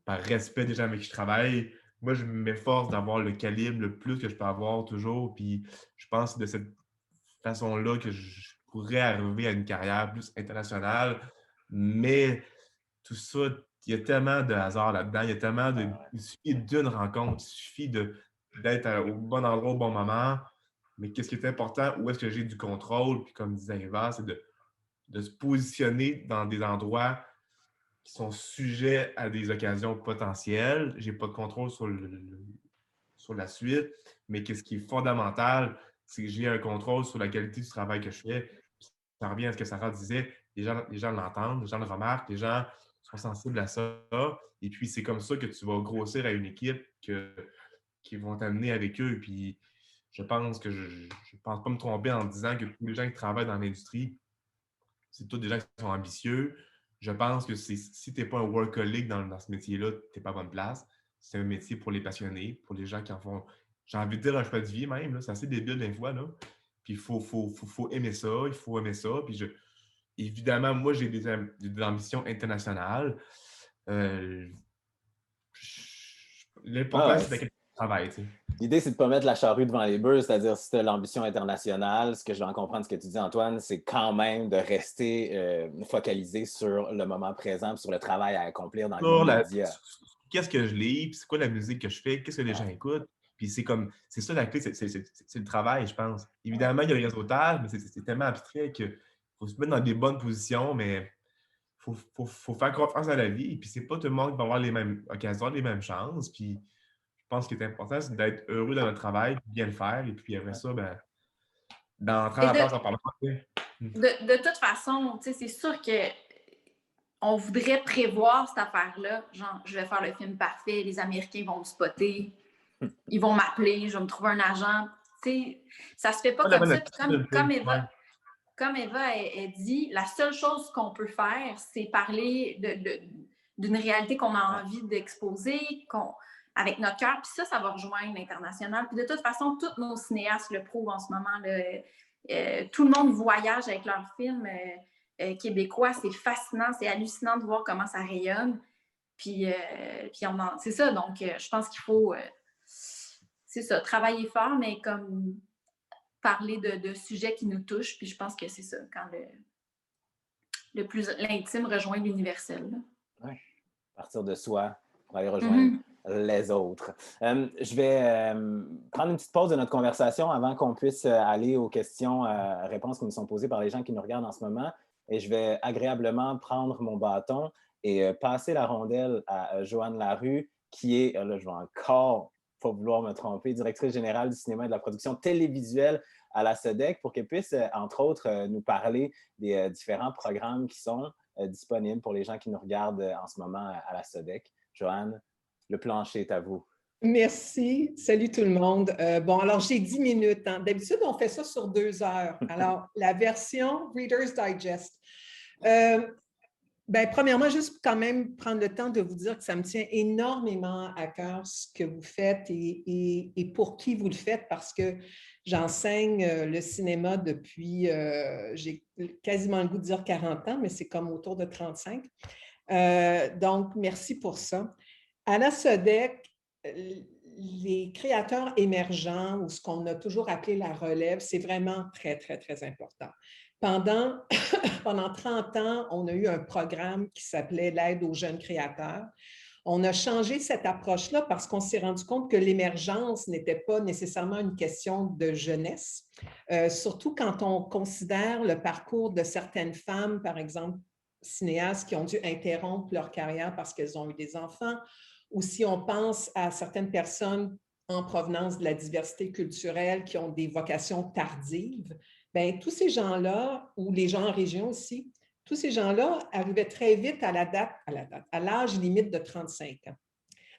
respect des gens avec qui je travaille. Moi, je m'efforce d'avoir le calibre le plus que je peux avoir toujours. Puis je pense que de cette façon-là que je pourrais arriver à une carrière plus internationale. Mais tout ça, il y a tellement de hasard là-dedans. Il y a tellement de. Il suffit d'une rencontre, il suffit d'être au bon endroit au bon moment. Mais qu'est-ce qui est important? Où est-ce que j'ai du contrôle? Puis comme disait Eva, c'est de se positionner dans des endroits qui sont sujets à des occasions potentielles. Je n'ai pas de contrôle sur la suite, mais ce qui est fondamental, c'est que j'ai un contrôle sur la qualité du travail que je fais. Ça revient à ce que Sarah disait, les gens l'entendent, les gens le remarquent, les gens sont sensibles à ça. Et puis, c'est comme ça que tu vas grossir à une équipe qui vont t'amener avec eux. Puis, je pense que je ne pense pas me tromper en disant que tous les gens qui travaillent dans l'industrie, c'est tous des gens qui sont ambitieux. Je pense que si tu n'es pas un workaholic dans ce métier-là, tu n'es pas à bonne place. C'est un métier pour les passionnés, pour les gens qui en font, j'ai envie de dire un choix de vie même. Là. C'est assez débile des fois. Là. Puis il faut aimer ça, il faut aimer ça. Puis évidemment, moi, j'ai des ambitions internationales. L'important, c'est de travail. Tu sais. L'idée, c'est de ne pas mettre la charrue devant les bœufs, c'est-à-dire si tu as l'ambition internationale, ce que je vais en comprendre, ce que tu dis, Antoine, c'est quand même de rester focalisé sur le moment présent, sur le travail à accomplir dans le média. Qu'est-ce que je lis, puis c'est quoi la musique que je fais, qu'est-ce que les gens écoutent. Puis c'est ça la clé, c'est le travail, je pense. Évidemment, il y a le réseautage, mais c'est tellement abstrait qu'il faut se mettre dans des bonnes positions, mais il faut faire confiance à la vie. Puis c'est pas tout le monde qui va avoir les mêmes occasions, les mêmes chances. Puis je pense que ce qui est important, c'est d'être heureux dans notre travail, bien le faire. Et puis après ça, ben, d'entrer en place en parlant. De toute façon, c'est sûr que on voudrait prévoir cette affaire-là. Genre, je vais faire le film parfait, les Américains vont me spotter, ils vont m'appeler, je vais me trouver un agent. T'sais, ça se fait pas comme ça. Comme Eva elle dit, la seule chose qu'on peut faire, c'est parler d'une réalité qu'on a envie d'exposer, avec notre cœur. Puis ça va rejoindre l'international. Puis de toute façon, tous nos cinéastes le prouvent en ce moment. Tout le monde voyage avec leurs films québécois. C'est fascinant, c'est hallucinant de voir comment ça rayonne. Puis c'est ça. Donc, je pense qu'il faut, c'est ça, travailler fort, mais comme parler de sujets qui nous touchent. Puis je pense que c'est ça, quand l'intime rejoint l'universel. Oui, partir de soi pour aller rejoindre les autres. Je vais prendre une petite pause de notre conversation avant qu'on puisse aller aux questions-réponses qui nous sont posées par les gens qui nous regardent en ce moment. Et je vais agréablement prendre mon bâton et passer la rondelle à Joanne Larue, qui est, là je vais encore pas vouloir me tromper, directrice générale du cinéma et de la production télévisuelle à la SODEC, pour qu'elle puisse, entre autres, nous parler des différents programmes qui sont disponibles pour les gens qui nous regardent en ce moment à la SODEC. Joanne, le plancher est à vous. Merci. Salut tout le monde. Bon, alors j'ai 10 minutes. Hein. D'habitude, on fait ça sur 2 heures. Alors, la version Reader's Digest. Premièrement, juste quand même prendre le temps de vous dire que ça me tient énormément à cœur ce que vous faites et pour qui vous le faites, parce que j'enseigne le cinéma depuis, j'ai quasiment le goût de dire 40 ans, mais c'est comme autour de 35. Donc, merci pour ça. À la SODEC, les créateurs émergents, ou ce qu'on a toujours appelé la relève, c'est vraiment très, très, très important. Pendant 30 ans, on a eu un programme qui s'appelait l'aide aux jeunes créateurs. On a changé cette approche-là parce qu'on s'est rendu compte que l'émergence n'était pas nécessairement une question de jeunesse, surtout quand on considère le parcours de certaines femmes, par exemple, cinéastes qui ont dû interrompre leur carrière parce qu'elles ont eu des enfants, ou si on pense à certaines personnes en provenance de la diversité culturelle qui ont des vocations tardives, bien, tous ces gens-là, ou les gens en région aussi, tous ces gens-là arrivaient très vite à l'âge limite de 35 ans.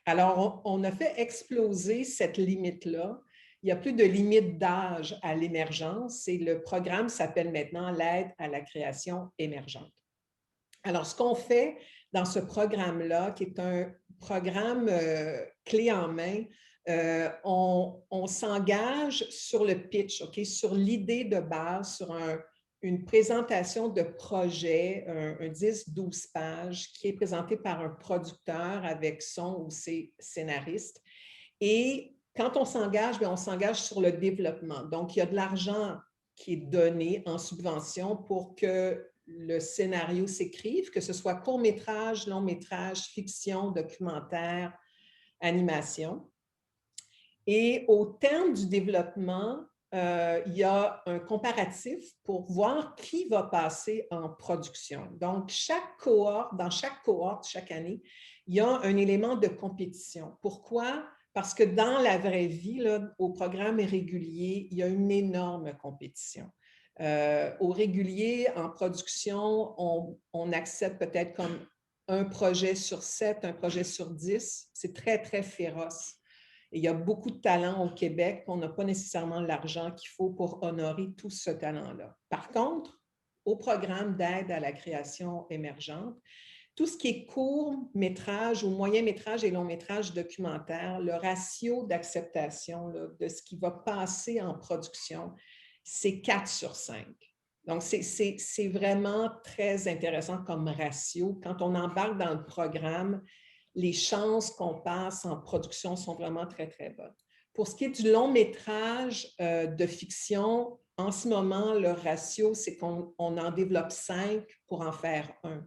Alors, on a fait exploser cette limite-là. Il n'y a plus de limite d'âge à l'émergence et le programme s'appelle maintenant l'aide à la création émergente. Alors, ce qu'on fait dans ce programme-là, qui est un programme clé en main, on s'engage sur le pitch, okay, sur l'idée de base, sur une présentation de projet, un 10-12 pages qui est présenté par un producteur avec son ou ses scénaristes. Et quand on s'engage, on s'engage sur le développement. Donc, il y a de l'argent qui est donné en subvention pour que le scénario s'écrive, que ce soit court-métrage, long-métrage, fiction, documentaire, animation. Et au terme du développement, il y a un comparatif pour voir qui va passer en production. Donc, dans chaque cohorte, chaque année, il y a un élément de compétition. Pourquoi? Parce que dans la vraie vie, là, au programme régulier, il y a une énorme compétition. Au régulier, en production, on accepte peut-être comme un projet sur 7, un projet sur 10. C'est très, très féroce. Et il y a beaucoup de talents au Québec, on n'a pas nécessairement l'argent qu'il faut pour honorer tout ce talent-là. Par contre, au programme d'aide à la création émergente, tout ce qui est court-métrage ou moyen-métrage et long-métrage documentaire, le ratio d'acceptation de ce qui va passer en production, c'est 4 sur 5. Donc, c'est vraiment très intéressant comme ratio. Quand on embarque dans le programme, les chances qu'on passe en production sont vraiment très, très bonnes. Pour ce qui est du long-métrage de fiction, en ce moment, le ratio, c'est qu'on en développe 5 pour en faire 1,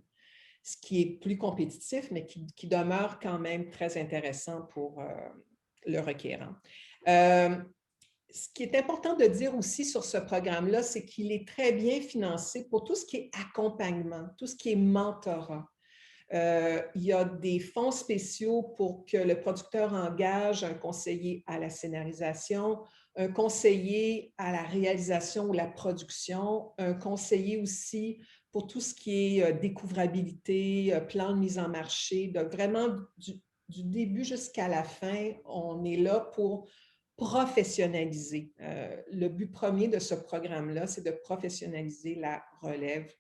ce qui est plus compétitif, mais qui demeure quand même très intéressant pour le requérant. Ce qui est important de dire aussi sur ce programme-là, c'est qu'il est très bien financé pour tout ce qui est accompagnement, tout ce qui est mentorat. Il y a des fonds spéciaux pour que le producteur engage un conseiller à la scénarisation, un conseiller à la réalisation ou la production, un conseiller aussi pour tout ce qui est découvrabilité, plan de mise en marché. Donc, vraiment, du début jusqu'à la fin, on est là pour professionnaliser. Le but premier de ce programme-là, c'est de professionnaliser la relève,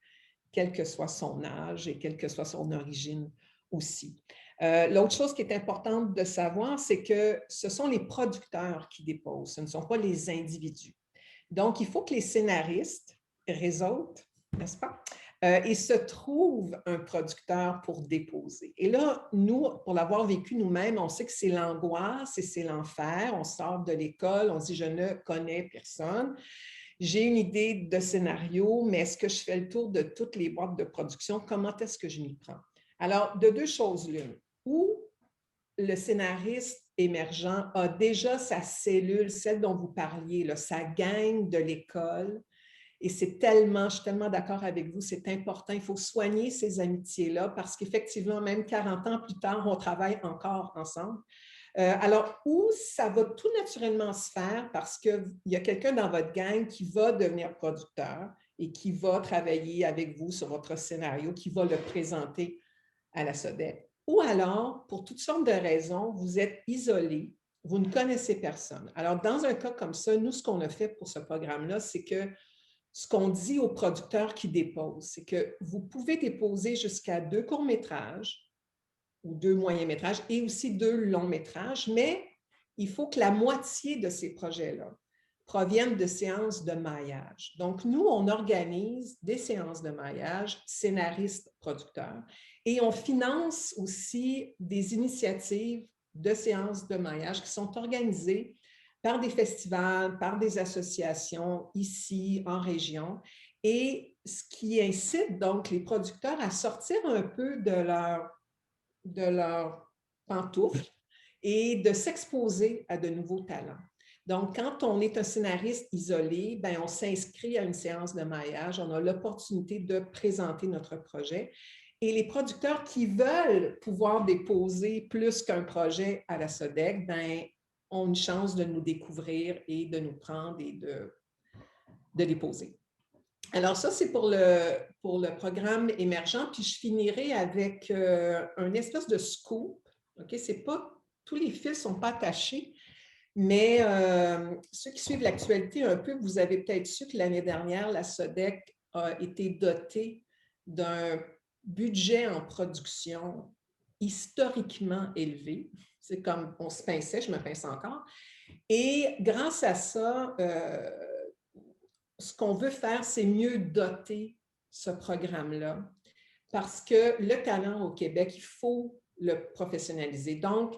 quel que soit son âge et quelle que soit son origine aussi. L'autre chose qui est importante de savoir, c'est que ce sont les producteurs qui déposent, ce ne sont pas les individus. Donc, il faut que les scénaristes réseautent, n'est-ce pas? Et se trouvent un producteur pour déposer. Et là, nous, pour l'avoir vécu nous-mêmes, on sait que c'est l'angoisse et c'est l'enfer. On sort de l'école, on se dit « je ne connais personne ». J'ai une idée de scénario, mais est-ce que je fais le tour de toutes les boîtes de production? Comment est-ce que je m'y prends? Alors, de deux choses l'une. Ou le scénariste émergent a déjà sa cellule, celle dont vous parliez, là, sa gang de l'école, Et je suis tellement d'accord avec vous, c'est important. Il faut soigner ces amitiés-là parce qu'effectivement, même 40 ans plus tard, on travaille encore ensemble. Alors, où ça va tout naturellement se faire parce qu'il y a quelqu'un dans votre gang qui va devenir producteur et qui va travailler avec vous sur votre scénario, qui va le présenter à la SODEC. Ou alors, pour toutes sortes de raisons, vous êtes isolé, vous ne connaissez personne. Alors, dans un cas comme ça, nous, ce qu'on a fait pour ce programme-là, c'est que ce qu'on dit aux producteurs qui déposent, c'est que vous pouvez déposer jusqu'à 2 courts-métrages ou 2 moyens-métrages et aussi 2 longs-métrages, mais il faut que la moitié de ces projets-là proviennent de séances de maillage. Donc, nous, on organise des séances de maillage, scénaristes, producteurs, et on finance aussi des initiatives de séances de maillage qui sont organisées par des festivals, par des associations ici en région, et ce qui incite donc les producteurs à sortir un peu de leur pantoufle et de s'exposer à de nouveaux talents. Donc, quand on est un scénariste isolé, bien, on s'inscrit à une séance de maillage, on a l'opportunité de présenter notre projet. Et les producteurs qui veulent pouvoir déposer plus qu'un projet à la SODEC, bien, ont une chance de nous découvrir et de nous prendre et de déposer. Alors ça, c'est pour le programme émergent. Puis je finirai avec un espèce de scoop. OK? C'est pas, tous les fils ne sont pas attachés, mais ceux qui suivent l'actualité un peu, vous avez peut-être su que l'année dernière, la SODEC a été dotée d'un budget en production historiquement élevé. C'est comme on se pinçait, je me pince encore. Et grâce à ça, ce qu'on veut faire, c'est mieux doter ce programme-là parce que le talent au Québec, il faut le professionnaliser. Donc,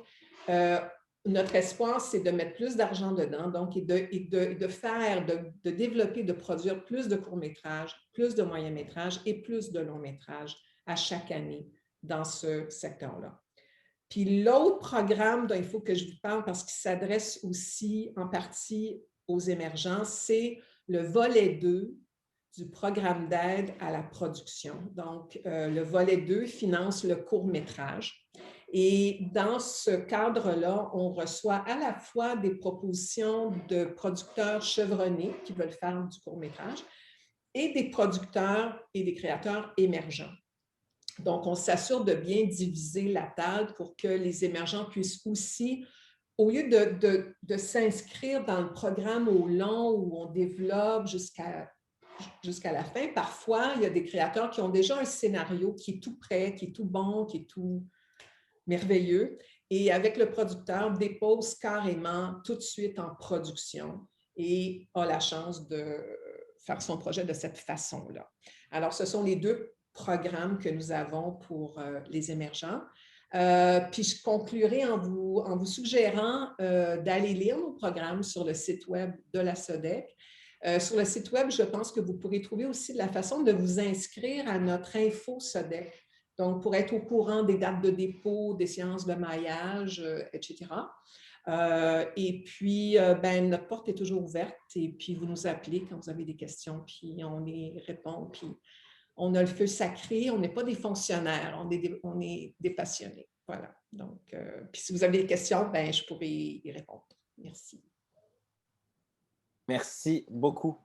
notre espoir, c'est de mettre plus d'argent dedans, donc, et de développer, de produire plus de courts-métrages, plus de moyens-métrages et plus de longs-métrages à chaque année dans ce secteur-là. Puis l'autre programme dont il faut que je vous parle parce qu'il s'adresse aussi en partie aux émergents, c'est le volet 2 du programme d'aide à la production. Donc, le volet 2 finance le court-métrage. Et dans ce cadre-là, on reçoit à la fois des propositions de producteurs chevronnés qui veulent faire du court-métrage et des producteurs et des créateurs émergents. Donc, on s'assure de bien diviser la table pour que les émergents puissent aussi, au lieu de s'inscrire dans le programme au long où on développe jusqu'à la fin, parfois, il y a des créateurs qui ont déjà un scénario qui est tout prêt, qui est tout bon, qui est tout merveilleux, et avec le producteur, dépose carrément tout de suite en production et a la chance de faire son projet de cette façon-là. Alors, ce sont les 2 programmes que nous avons pour les émergents. Puis je conclurai en vous suggérant d'aller lire nos programmes sur le site web de la SODEC. Sur le site web, je pense que vous pourrez trouver aussi la façon de vous inscrire à notre info SODEC. Donc, pour être au courant des dates de dépôt, des séances de maillage, etc. Et puis, ben, notre porte est toujours ouverte et puis vous nous appelez quand vous avez des questions, puis on y répond, puis on a le feu sacré, on n'est pas des fonctionnaires, on est des passionnés. Voilà. Donc, puis si vous avez des questions, ben, je pourrai y répondre. Merci. Merci beaucoup,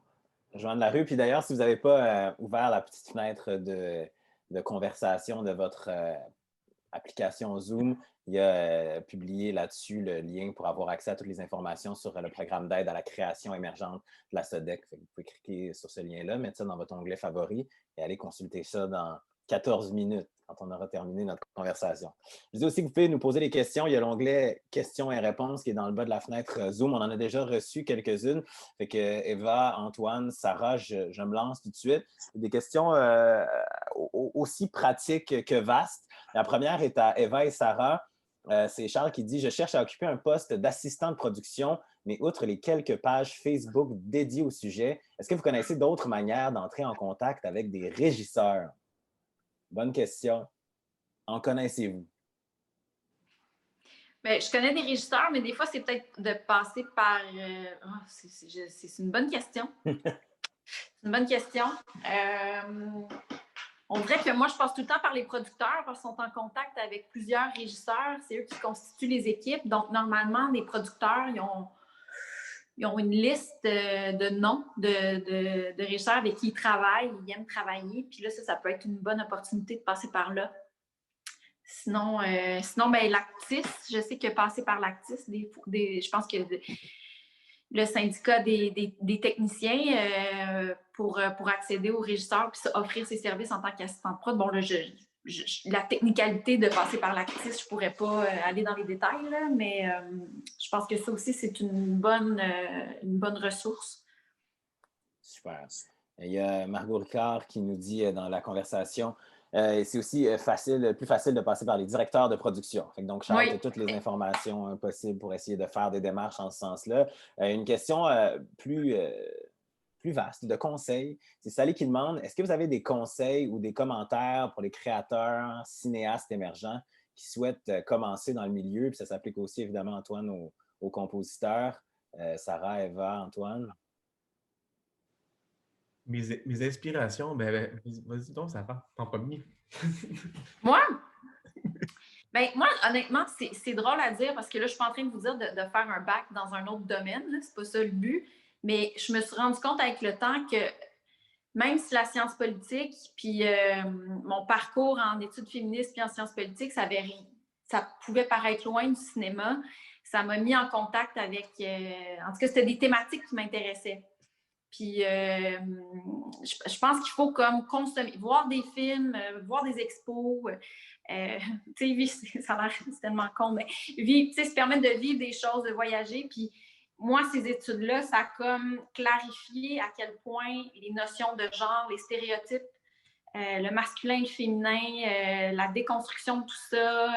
Joanne Larue. Puis d'ailleurs, si vous n'avez pas ouvert la petite fenêtre de conversation de votre application Zoom, il y a publié là-dessus le lien pour avoir accès à toutes les informations sur le programme d'aide à la création émergente de la SODEC. Vous pouvez cliquer sur ce lien-là, mettre ça dans votre onglet favori et aller consulter ça dans 14 minutes quand on aura terminé notre conversation. Je dis aussi que vous pouvez nous poser des questions. Il y a l'onglet questions et réponses qui est dans le bas de la fenêtre Zoom. On en a déjà reçu quelques-unes. Fait que Eva, Antoine, Sarah, je me lance tout de suite. Des questions aussi pratiques que vastes. La première est à Eva et Sarah. C'est Charles qui dit « Je cherche à occuper un poste d'assistant de production, mais outre les quelques pages Facebook dédiées au sujet, est-ce que vous connaissez d'autres manières d'entrer en contact avec des régisseurs? » Bonne question. En connaissez-vous? Bien, je connais des régisseurs, mais des fois, c'est peut-être de passer par... c'est une bonne question. C'est une bonne question. On dirait que moi, je passe tout le temps par les producteurs parce qu'ils sont en contact avec plusieurs régisseurs. C'est eux qui constituent les équipes. Donc, normalement, les producteurs, ils ont une liste de noms de régisseurs avec qui ils travaillent, ils aiment travailler. Puis là, ça peut être une bonne opportunité de passer par là. Sinon, ben, Lactis, je sais que passer par Lactis, je pense que le syndicat des techniciens pour accéder aux régisseurs puis offrir ses services en tant qu'assistant de prod. Bon, là, la technicalité de passer par Lactis, je ne pourrais pas aller dans les détails, là, mais je pense que ça aussi, c'est une bonne ressource. Super. Il y a Margot Ricard qui nous dit dans la conversation c'est aussi plus facile de passer par les directeurs de production. Donc, Charles, tu as toutes les informations possibles pour essayer de faire des démarches en ce sens-là. Une question plus vaste, de conseils. C'est Sally qui demande, est-ce que vous avez des conseils ou des commentaires pour les créateurs, cinéastes émergents qui souhaitent commencer dans le milieu? Puis ça s'applique aussi, évidemment, Antoine, aux compositeurs. Sarah, Eva, Antoine. Mes inspirations, vas-y donc, ça va en premier. Moi? Moi, honnêtement, c'est drôle à dire parce que là, je ne suis pas en train de vous dire de faire un bac dans un autre domaine. Ce n'est pas ça le but. Mais je me suis rendu compte avec le temps que même si la science politique, puis mon parcours en études féministes puis en sciences politiques, ça pouvait paraître loin du cinéma, ça m'a mis en contact avec... en tout cas, c'était des thématiques qui m'intéressaient. Puis, je pense qu'il faut comme consommer, voir des films, voir des expos. Tu sais, ça a l'air tellement con, mais se permettre de vivre des choses, de voyager. Puis, moi, ces études-là, ça a comme clarifié à quel point les notions de genre, les stéréotypes, le masculin, le féminin, la déconstruction de tout ça,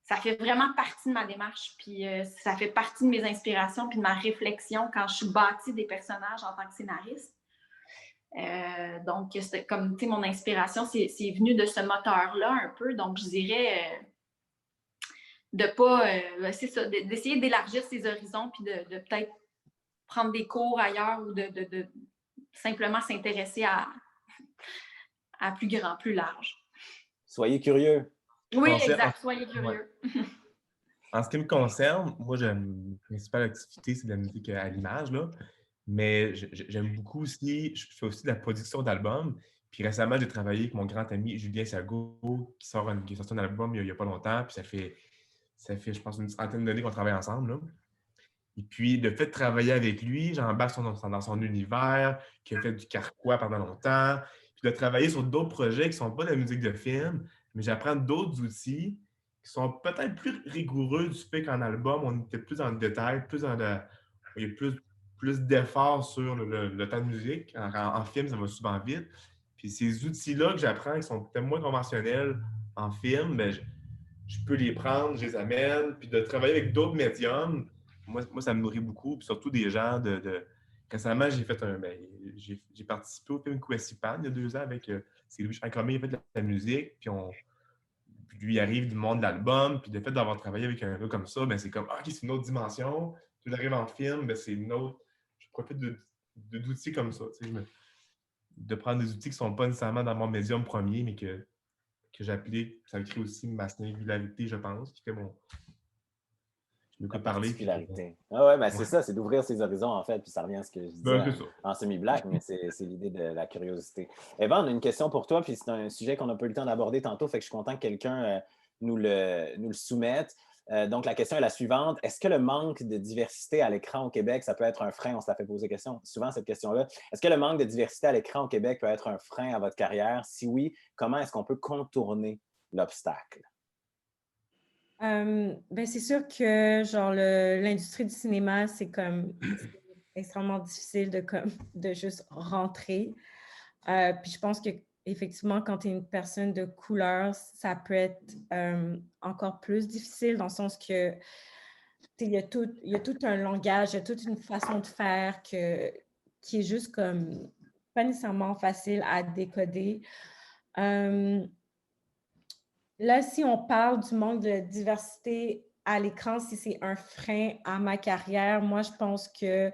ça fait vraiment partie de ma démarche, puis ça fait partie de mes inspirations, puis de ma réflexion quand je bâtis des personnages en tant que scénariste. Donc, c'est comme, tu sais, mon inspiration, c'est venu de ce moteur-là un peu. Donc, je dirais de pas, c'est ça, d'essayer d'élargir ses horizons, puis de peut-être prendre des cours ailleurs ou de simplement s'intéresser à plus grand, plus large. Soyez curieux. Oui, exact. Soyez curieux. Ouais. En ce qui me concerne, moi, ma principale activité, c'est de la musique à l'image, là. Mais j'aime beaucoup aussi, je fais aussi de la production d'albums. Puis récemment, j'ai travaillé avec mon grand ami Julien Sago, qui est sorti un album il n'y a pas longtemps. Puis ça fait, je pense, une centaine d'années qu'on travaille ensemble, là. Et puis, le fait de travailler avec lui, j'embarque dans son univers, qui a fait du carquois pendant longtemps. Puis de travailler sur d'autres projets qui ne sont pas de la musique de film, mais j'apprends d'autres outils qui sont peut-être plus rigoureux du fait qu'en album, on était plus dans le détail, il y a plus d'efforts sur le temps de musique. En film, ça va souvent vite. Puis ces outils-là que j'apprends, qui sont peut-être moins conventionnels en film, mais je peux les prendre, je les amène, puis de travailler avec d'autres médiums, moi, ça me nourrit beaucoup, puis surtout des gens Récemment, j'ai participé au film Questipan il y a 2 ans avec c'est Louis Chancromé, il a fait de la musique, puis lui il arrive du monde de l'album, puis le fait d'avoir travaillé avec un gars comme ça, c'est comme OK, c'est une autre dimension. Puis j'arrive en film, c'est une autre. Je profite d'outils comme ça, de prendre des outils qui ne sont pas nécessairement dans mon médium premier, mais que j'applique. Ça crée aussi ma singularité, je pense, qui fait je m'écoute parler. C'est ça, c'est d'ouvrir ses horizons, en fait, puis ça revient à ce que je disais en semi-black, mais c'est l'idée de la curiosité. Eva, on a une question pour toi, puis c'est un sujet qu'on n'a pas eu le temps d'aborder tantôt, fait que je suis content que quelqu'un nous le soumette. Donc, la question est la suivante. Est-ce que le manque de diversité à l'écran au Québec, ça peut être un frein? On se l'a fait poser souvent cette question-là. Est-ce que le manque de diversité à l'écran au Québec peut être un frein à votre carrière? Si oui, comment est-ce qu'on peut contourner l'obstacle? C'est sûr que genre l'industrie du cinéma, c'est extrêmement difficile de juste rentrer. Puis je pense qu'effectivement, quand tu es une personne de couleur, ça peut être encore plus difficile dans le sens que il y a tout un langage, il y a toute une façon de faire qui est juste comme pas nécessairement facile à décoder. Là, si on parle du manque de diversité à l'écran, si c'est un frein à ma carrière, moi, je pense que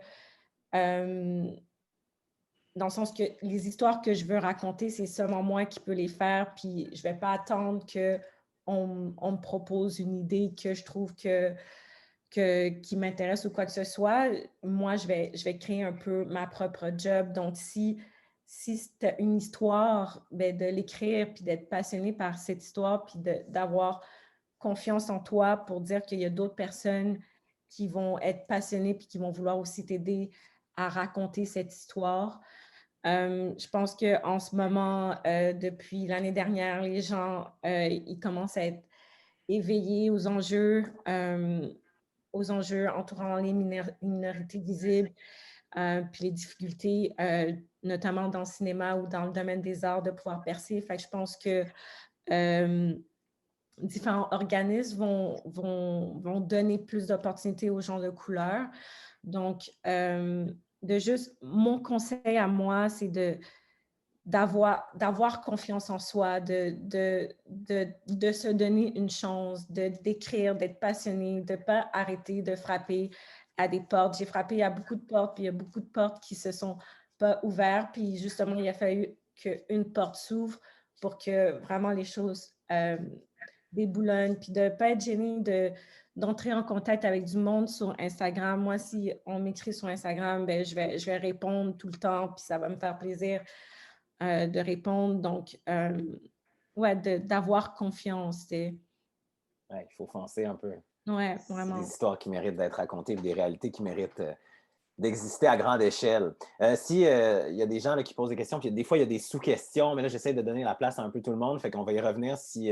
dans le sens que les histoires que je veux raconter, c'est seulement moi qui peux les faire, puis je ne vais pas attendre qu'on me propose une idée que je trouve qui m'intéresse ou quoi que ce soit. Moi, je vais créer un peu ma propre job. Donc, si c'est une histoire, ben, de l'écrire, puis d'être passionné par cette histoire, puis d'avoir confiance en toi pour dire qu'il y a d'autres personnes qui vont être passionnées, puis qui vont vouloir aussi t'aider à raconter cette histoire. Je pense qu'en ce moment, depuis l'année dernière, les gens, ils commencent à être éveillés aux enjeux entourant les minorités visibles, puis les difficultés, notamment dans le cinéma ou dans le domaine des arts, de pouvoir percer. Fait que je pense que différents organismes vont donner plus d'opportunités aux gens de couleur. Donc, mon conseil à moi, c'est d'avoir confiance en soi, de se donner une chance, d'écrire, d'être passionné, de ne pas arrêter de frapper à des portes. J'ai frappé à beaucoup de portes, puis il y a beaucoup de portes qui ne se sont pas ouvertes, puis justement, il a fallu qu'une porte s'ouvre pour que vraiment les choses déboulonnent, puis de ne pas être gêné d'entrer en contact avec du monde sur Instagram. Moi, si on m'écrit sur Instagram, ben, je vais répondre tout le temps, puis ça va me faire plaisir de répondre. Donc, ouais, d'avoir confiance. Ouais, il faut foncer un peu. Ouais, C'est vraiment. des histoires qui méritent d'être racontées, des réalités qui méritent d'exister à grande échelle. Si il y a des gens là, qui posent des questions, puis des fois, il y a des sous-questions, mais là, j'essaie de donner la place à un peu tout le monde, fait qu'on va y revenir si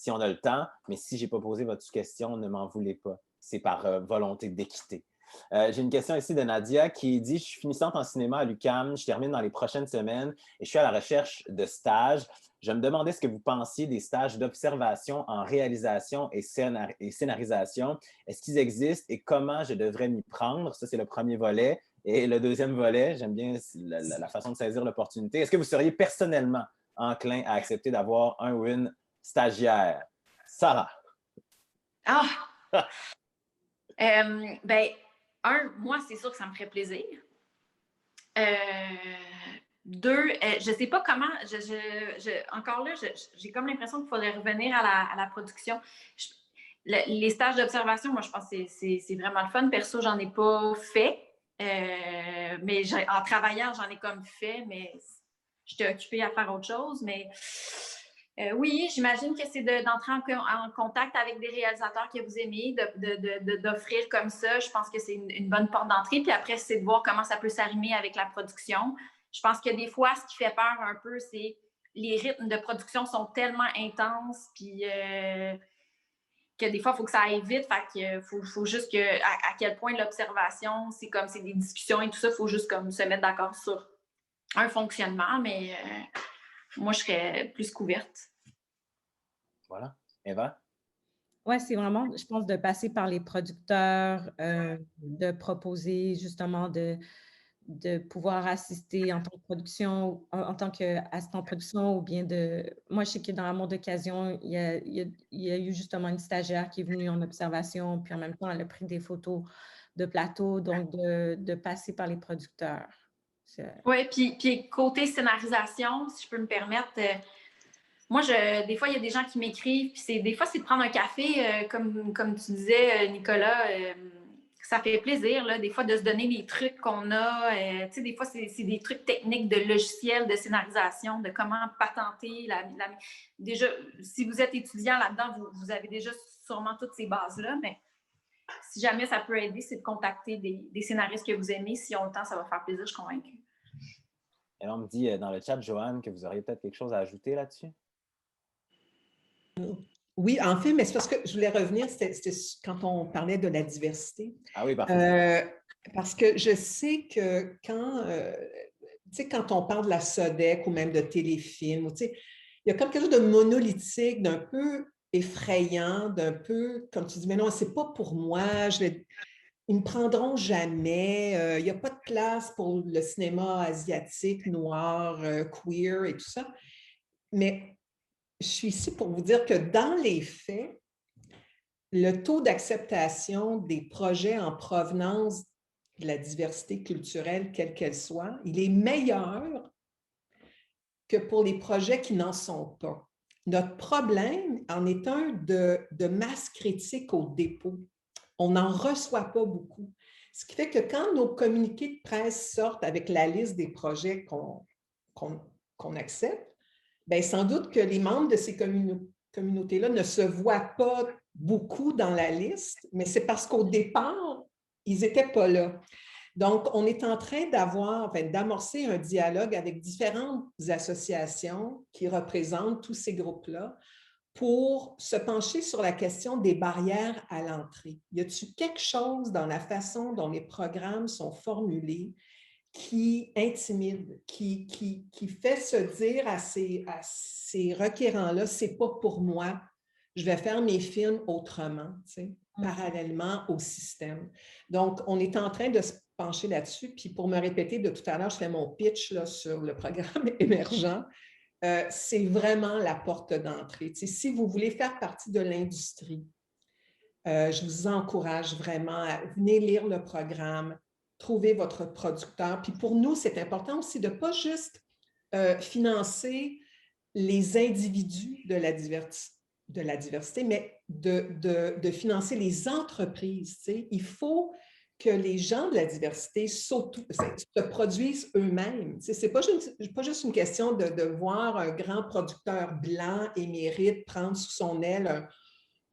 on a le temps. Mais si je n'ai pas posé votre sous-question, ne m'en voulez pas. C'est par volonté d'équité. J'ai une question ici de Nadia qui dit « Je suis finissante en cinéma à l'UQAM, je termine dans les prochaines semaines et je suis à la recherche de stages. Je me demandais ce que vous pensiez des stages d'observation en réalisation et scénarisation. Est-ce qu'ils existent et comment je devrais m'y prendre? » Ça, c'est le premier volet. Et le deuxième volet, j'aime bien la façon de saisir l'opportunité. Est-ce que vous seriez personnellement enclin à accepter d'avoir un ou une stagiaire? Sarah. Ah! Ben, moi, c'est sûr que ça me ferait plaisir. Deux, je ne sais pas comment, encore là, j'ai comme l'impression qu'il faudrait revenir à la production. Les stages d'observation, moi, je pense que c'est vraiment le fun. Perso, j'en ai pas fait, mais en travaillant, j'en ai comme fait, mais j'étais occupée à faire autre chose. Mais oui, j'imagine que c'est d'entrer en contact avec des réalisateurs que vous aimez, d'offrir comme ça. Je pense que c'est une bonne porte d'entrée. Puis après, c'est de voir comment ça peut s'arrimer avec la production. Je pense que des fois, ce qui fait peur un peu, c'est les rythmes de production sont tellement intenses, puis que des fois, il faut que ça aille vite. Fait qu'il faut juste à quel point l'observation, c'est des discussions et tout ça, il faut juste comme se mettre d'accord sur un fonctionnement, mais moi, je serais plus couverte. Voilà. Eva? Oui, c'est vraiment, je pense, de passer par les producteurs, de proposer justement de pouvoir assister en tant que production, en tant qu'assistant de production, ou bien moi, je sais que dans Amour d'occasion, il y a eu justement une stagiaire qui est venue en observation, puis en même temps, elle a pris des photos de plateau, donc de passer par les producteurs. Oui, puis côté scénarisation, si je peux me permettre, moi, des fois, il y a des gens qui m'écrivent, puis des fois, c'est de prendre un café, comme tu disais, Nicolas, ça fait plaisir, là, des fois, de se donner les trucs qu'on a. Tu sais, des fois, c'est des trucs techniques de logiciels, de scénarisation, de comment patenter. Déjà, si vous êtes étudiant là-dedans, vous avez déjà sûrement toutes ces bases-là, mais si jamais ça peut aider, c'est de contacter des scénaristes que vous aimez. S'ils ont le temps, ça va faire plaisir, je suis convaincue. Et on me dit dans le chat, Joanne, que vous auriez peut-être quelque chose à ajouter là-dessus? Oui, en fait, mais c'est parce que je voulais revenir, c'était quand on parlait de la diversité. Ah oui, parfait. Parce que je sais que quand on parle de la SODEC ou même de téléfilm, il y a comme quelque chose de monolithique, d'un peu effrayant, d'un peu, comme tu dis, mais non, c'est pas pour moi, ils ne me prendront jamais, il n'y a pas de place pour le cinéma asiatique, noir, queer et tout ça. Mais je suis ici pour vous dire que dans les faits, le taux d'acceptation des projets en provenance de la diversité culturelle, quelle qu'elle soit, il est meilleur que pour les projets qui n'en sont pas. Notre problème en est un de masse critique au dépôt. On n'en reçoit pas beaucoup. Ce qui fait que quand nos communiqués de presse sortent avec la liste des projets qu'on accepte, bien, sans doute que les membres de ces communautés-là ne se voient pas beaucoup dans la liste, mais c'est parce qu'au départ, ils n'étaient pas là. Donc, on est en train d'amorcer un dialogue avec différentes associations qui représentent tous ces groupes-là pour se pencher sur la question des barrières à l'entrée. Y a-t-il quelque chose dans la façon dont les programmes sont formulés qui intimide, qui fait se dire à ces requérants-là, c'est pas pour moi, je vais faire mes films autrement, tu sais, parallèlement au système. Donc, on est en train de se pencher là-dessus. Puis pour me répéter, de tout à l'heure, je fais mon pitch là, sur le programme émergent. C'est vraiment la porte d'entrée. Tu sais, si vous voulez faire partie de l'industrie, je vous encourage vraiment à venir lire le programme, trouver votre producteur. Puis pour nous, c'est important aussi de ne pas juste financer les individus de la diversité, mais de financer les entreprises. Tu sais. Il faut que les gens de la diversité se produisent eux-mêmes. Ce n'est pas juste une question de voir un grand producteur blanc émérite prendre sous son aile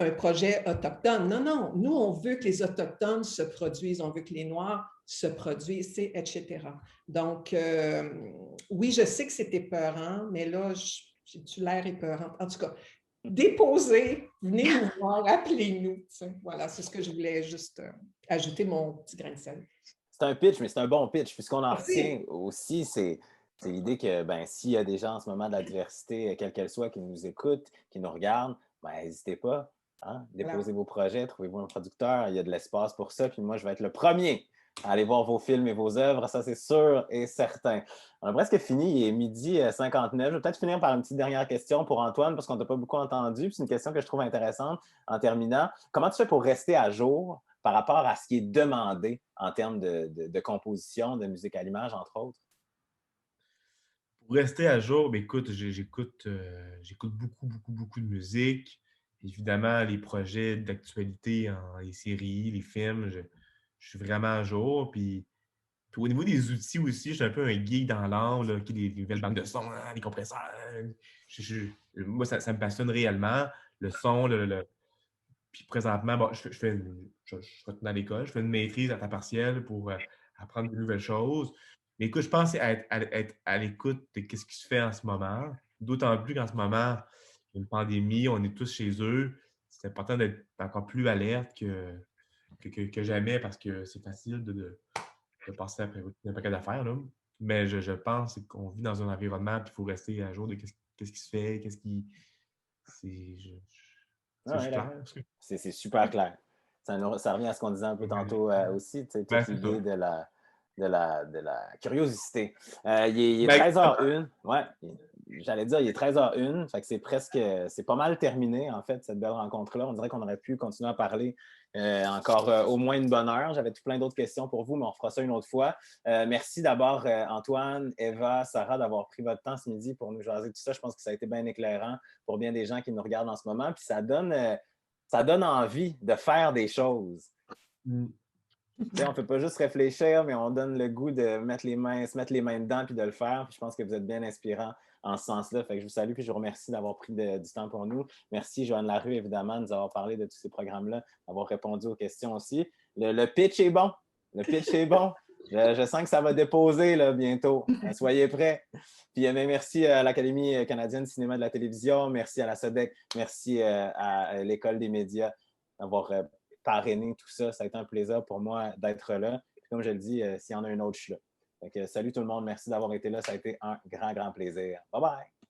un projet autochtone. Non, non. Nous, on veut que les Autochtones se produisent, on veut que les Noirs se produisent, etc. Donc, oui, je sais que c'est épeurant, mais là, j'ai-tu l'air épeurante? En tout cas, déposez, venez nous voir, appelez-nous. Voilà, c'est ce que je voulais juste ajouter mon petit grain de sel. C'est un pitch, mais c'est un bon pitch. Puis ce qu'on en retient aussi, c'est l'idée que s'il y a des gens en ce moment de la diversité, quelle qu'elle soit, qui nous écoutent, qui nous regardent, n'hésitez pas. Hein? Déposez vos projets, trouvez-vous un producteur, il y a de l'espace pour ça. Puis moi, je vais être le premier à aller voir vos films et vos œuvres, ça c'est sûr et certain. On a presque fini, il est 12h59. Je vais peut-être finir par une petite dernière question pour Antoine, parce qu'on ne t'a pas beaucoup entendu. C'est une question que je trouve intéressante en terminant. Comment tu fais pour rester à jour par rapport à ce qui est demandé en termes de composition, de musique à l'image, entre autres? Pour rester à jour, écoute, j'écoute beaucoup de musique. Évidemment, les projets d'actualité, les séries, les films, je suis vraiment à jour. Puis au niveau des outils aussi, je suis un peu un geek dans l'âme, les nouvelles banques de son, les compresseurs. Moi, ça me passionne réellement. Le son, Puis présentement, bon, je retourne à l'école, je fais une maîtrise à temps partiel pour apprendre de nouvelles choses. Mais écoute, je pense être à l'écoute de ce qui se fait en ce moment. D'autant plus qu'en ce moment, il y a une pandémie, on est tous chez eux. C'est important d'être encore plus alerte que jamais parce que c'est facile de passer après un paquet d'affaires. Là. Mais je pense qu'on vit dans un environnement et il faut rester à jour de qu'est-ce qui se fait, qu'est-ce qui. C'est clair. C'est super clair. Ça revient à ce qu'on disait un peu tantôt aussi, toute l'idée de la curiosité. Il est 13h01. Ouais, j'allais dire, il est 13h01. Fait que c'est pas mal terminé, en fait, cette belle rencontre-là. On dirait qu'on aurait pu continuer à parler encore au moins une bonne heure. J'avais plein d'autres questions pour vous, mais on fera ça une autre fois. Merci d'abord, Antoine, Eva, Sarah, d'avoir pris votre temps ce midi pour nous jaser tout ça. Je pense que ça a été bien éclairant pour bien des gens qui nous regardent en ce moment. Puis ça donne envie de faire des choses. On ne peut pas juste réfléchir, mais on donne le goût de se mettre les mains dedans puis de le faire. Puis je pense que vous êtes bien inspirant en ce sens-là. Fait que je vous salue et je vous remercie d'avoir pris du temps pour nous. Merci, Joanne Larue, évidemment, de nous avoir parlé de tous ces programmes-là, d'avoir répondu aux questions aussi. Le pitch est bon. Le pitch est bon. Je sens que ça va déposer là, bientôt. Soyez prêts. Puis merci à l'Académie canadienne du cinéma et de la télévision. Merci à la SODEC. Merci à l'École des médias d'avoir parrainer tout ça. Ça a été un plaisir pour moi d'être là. Puis comme je le dis, s'il y en a un autre, je suis là. Donc, salut tout le monde. Merci d'avoir été là. Ça a été un grand, grand plaisir. Bye bye!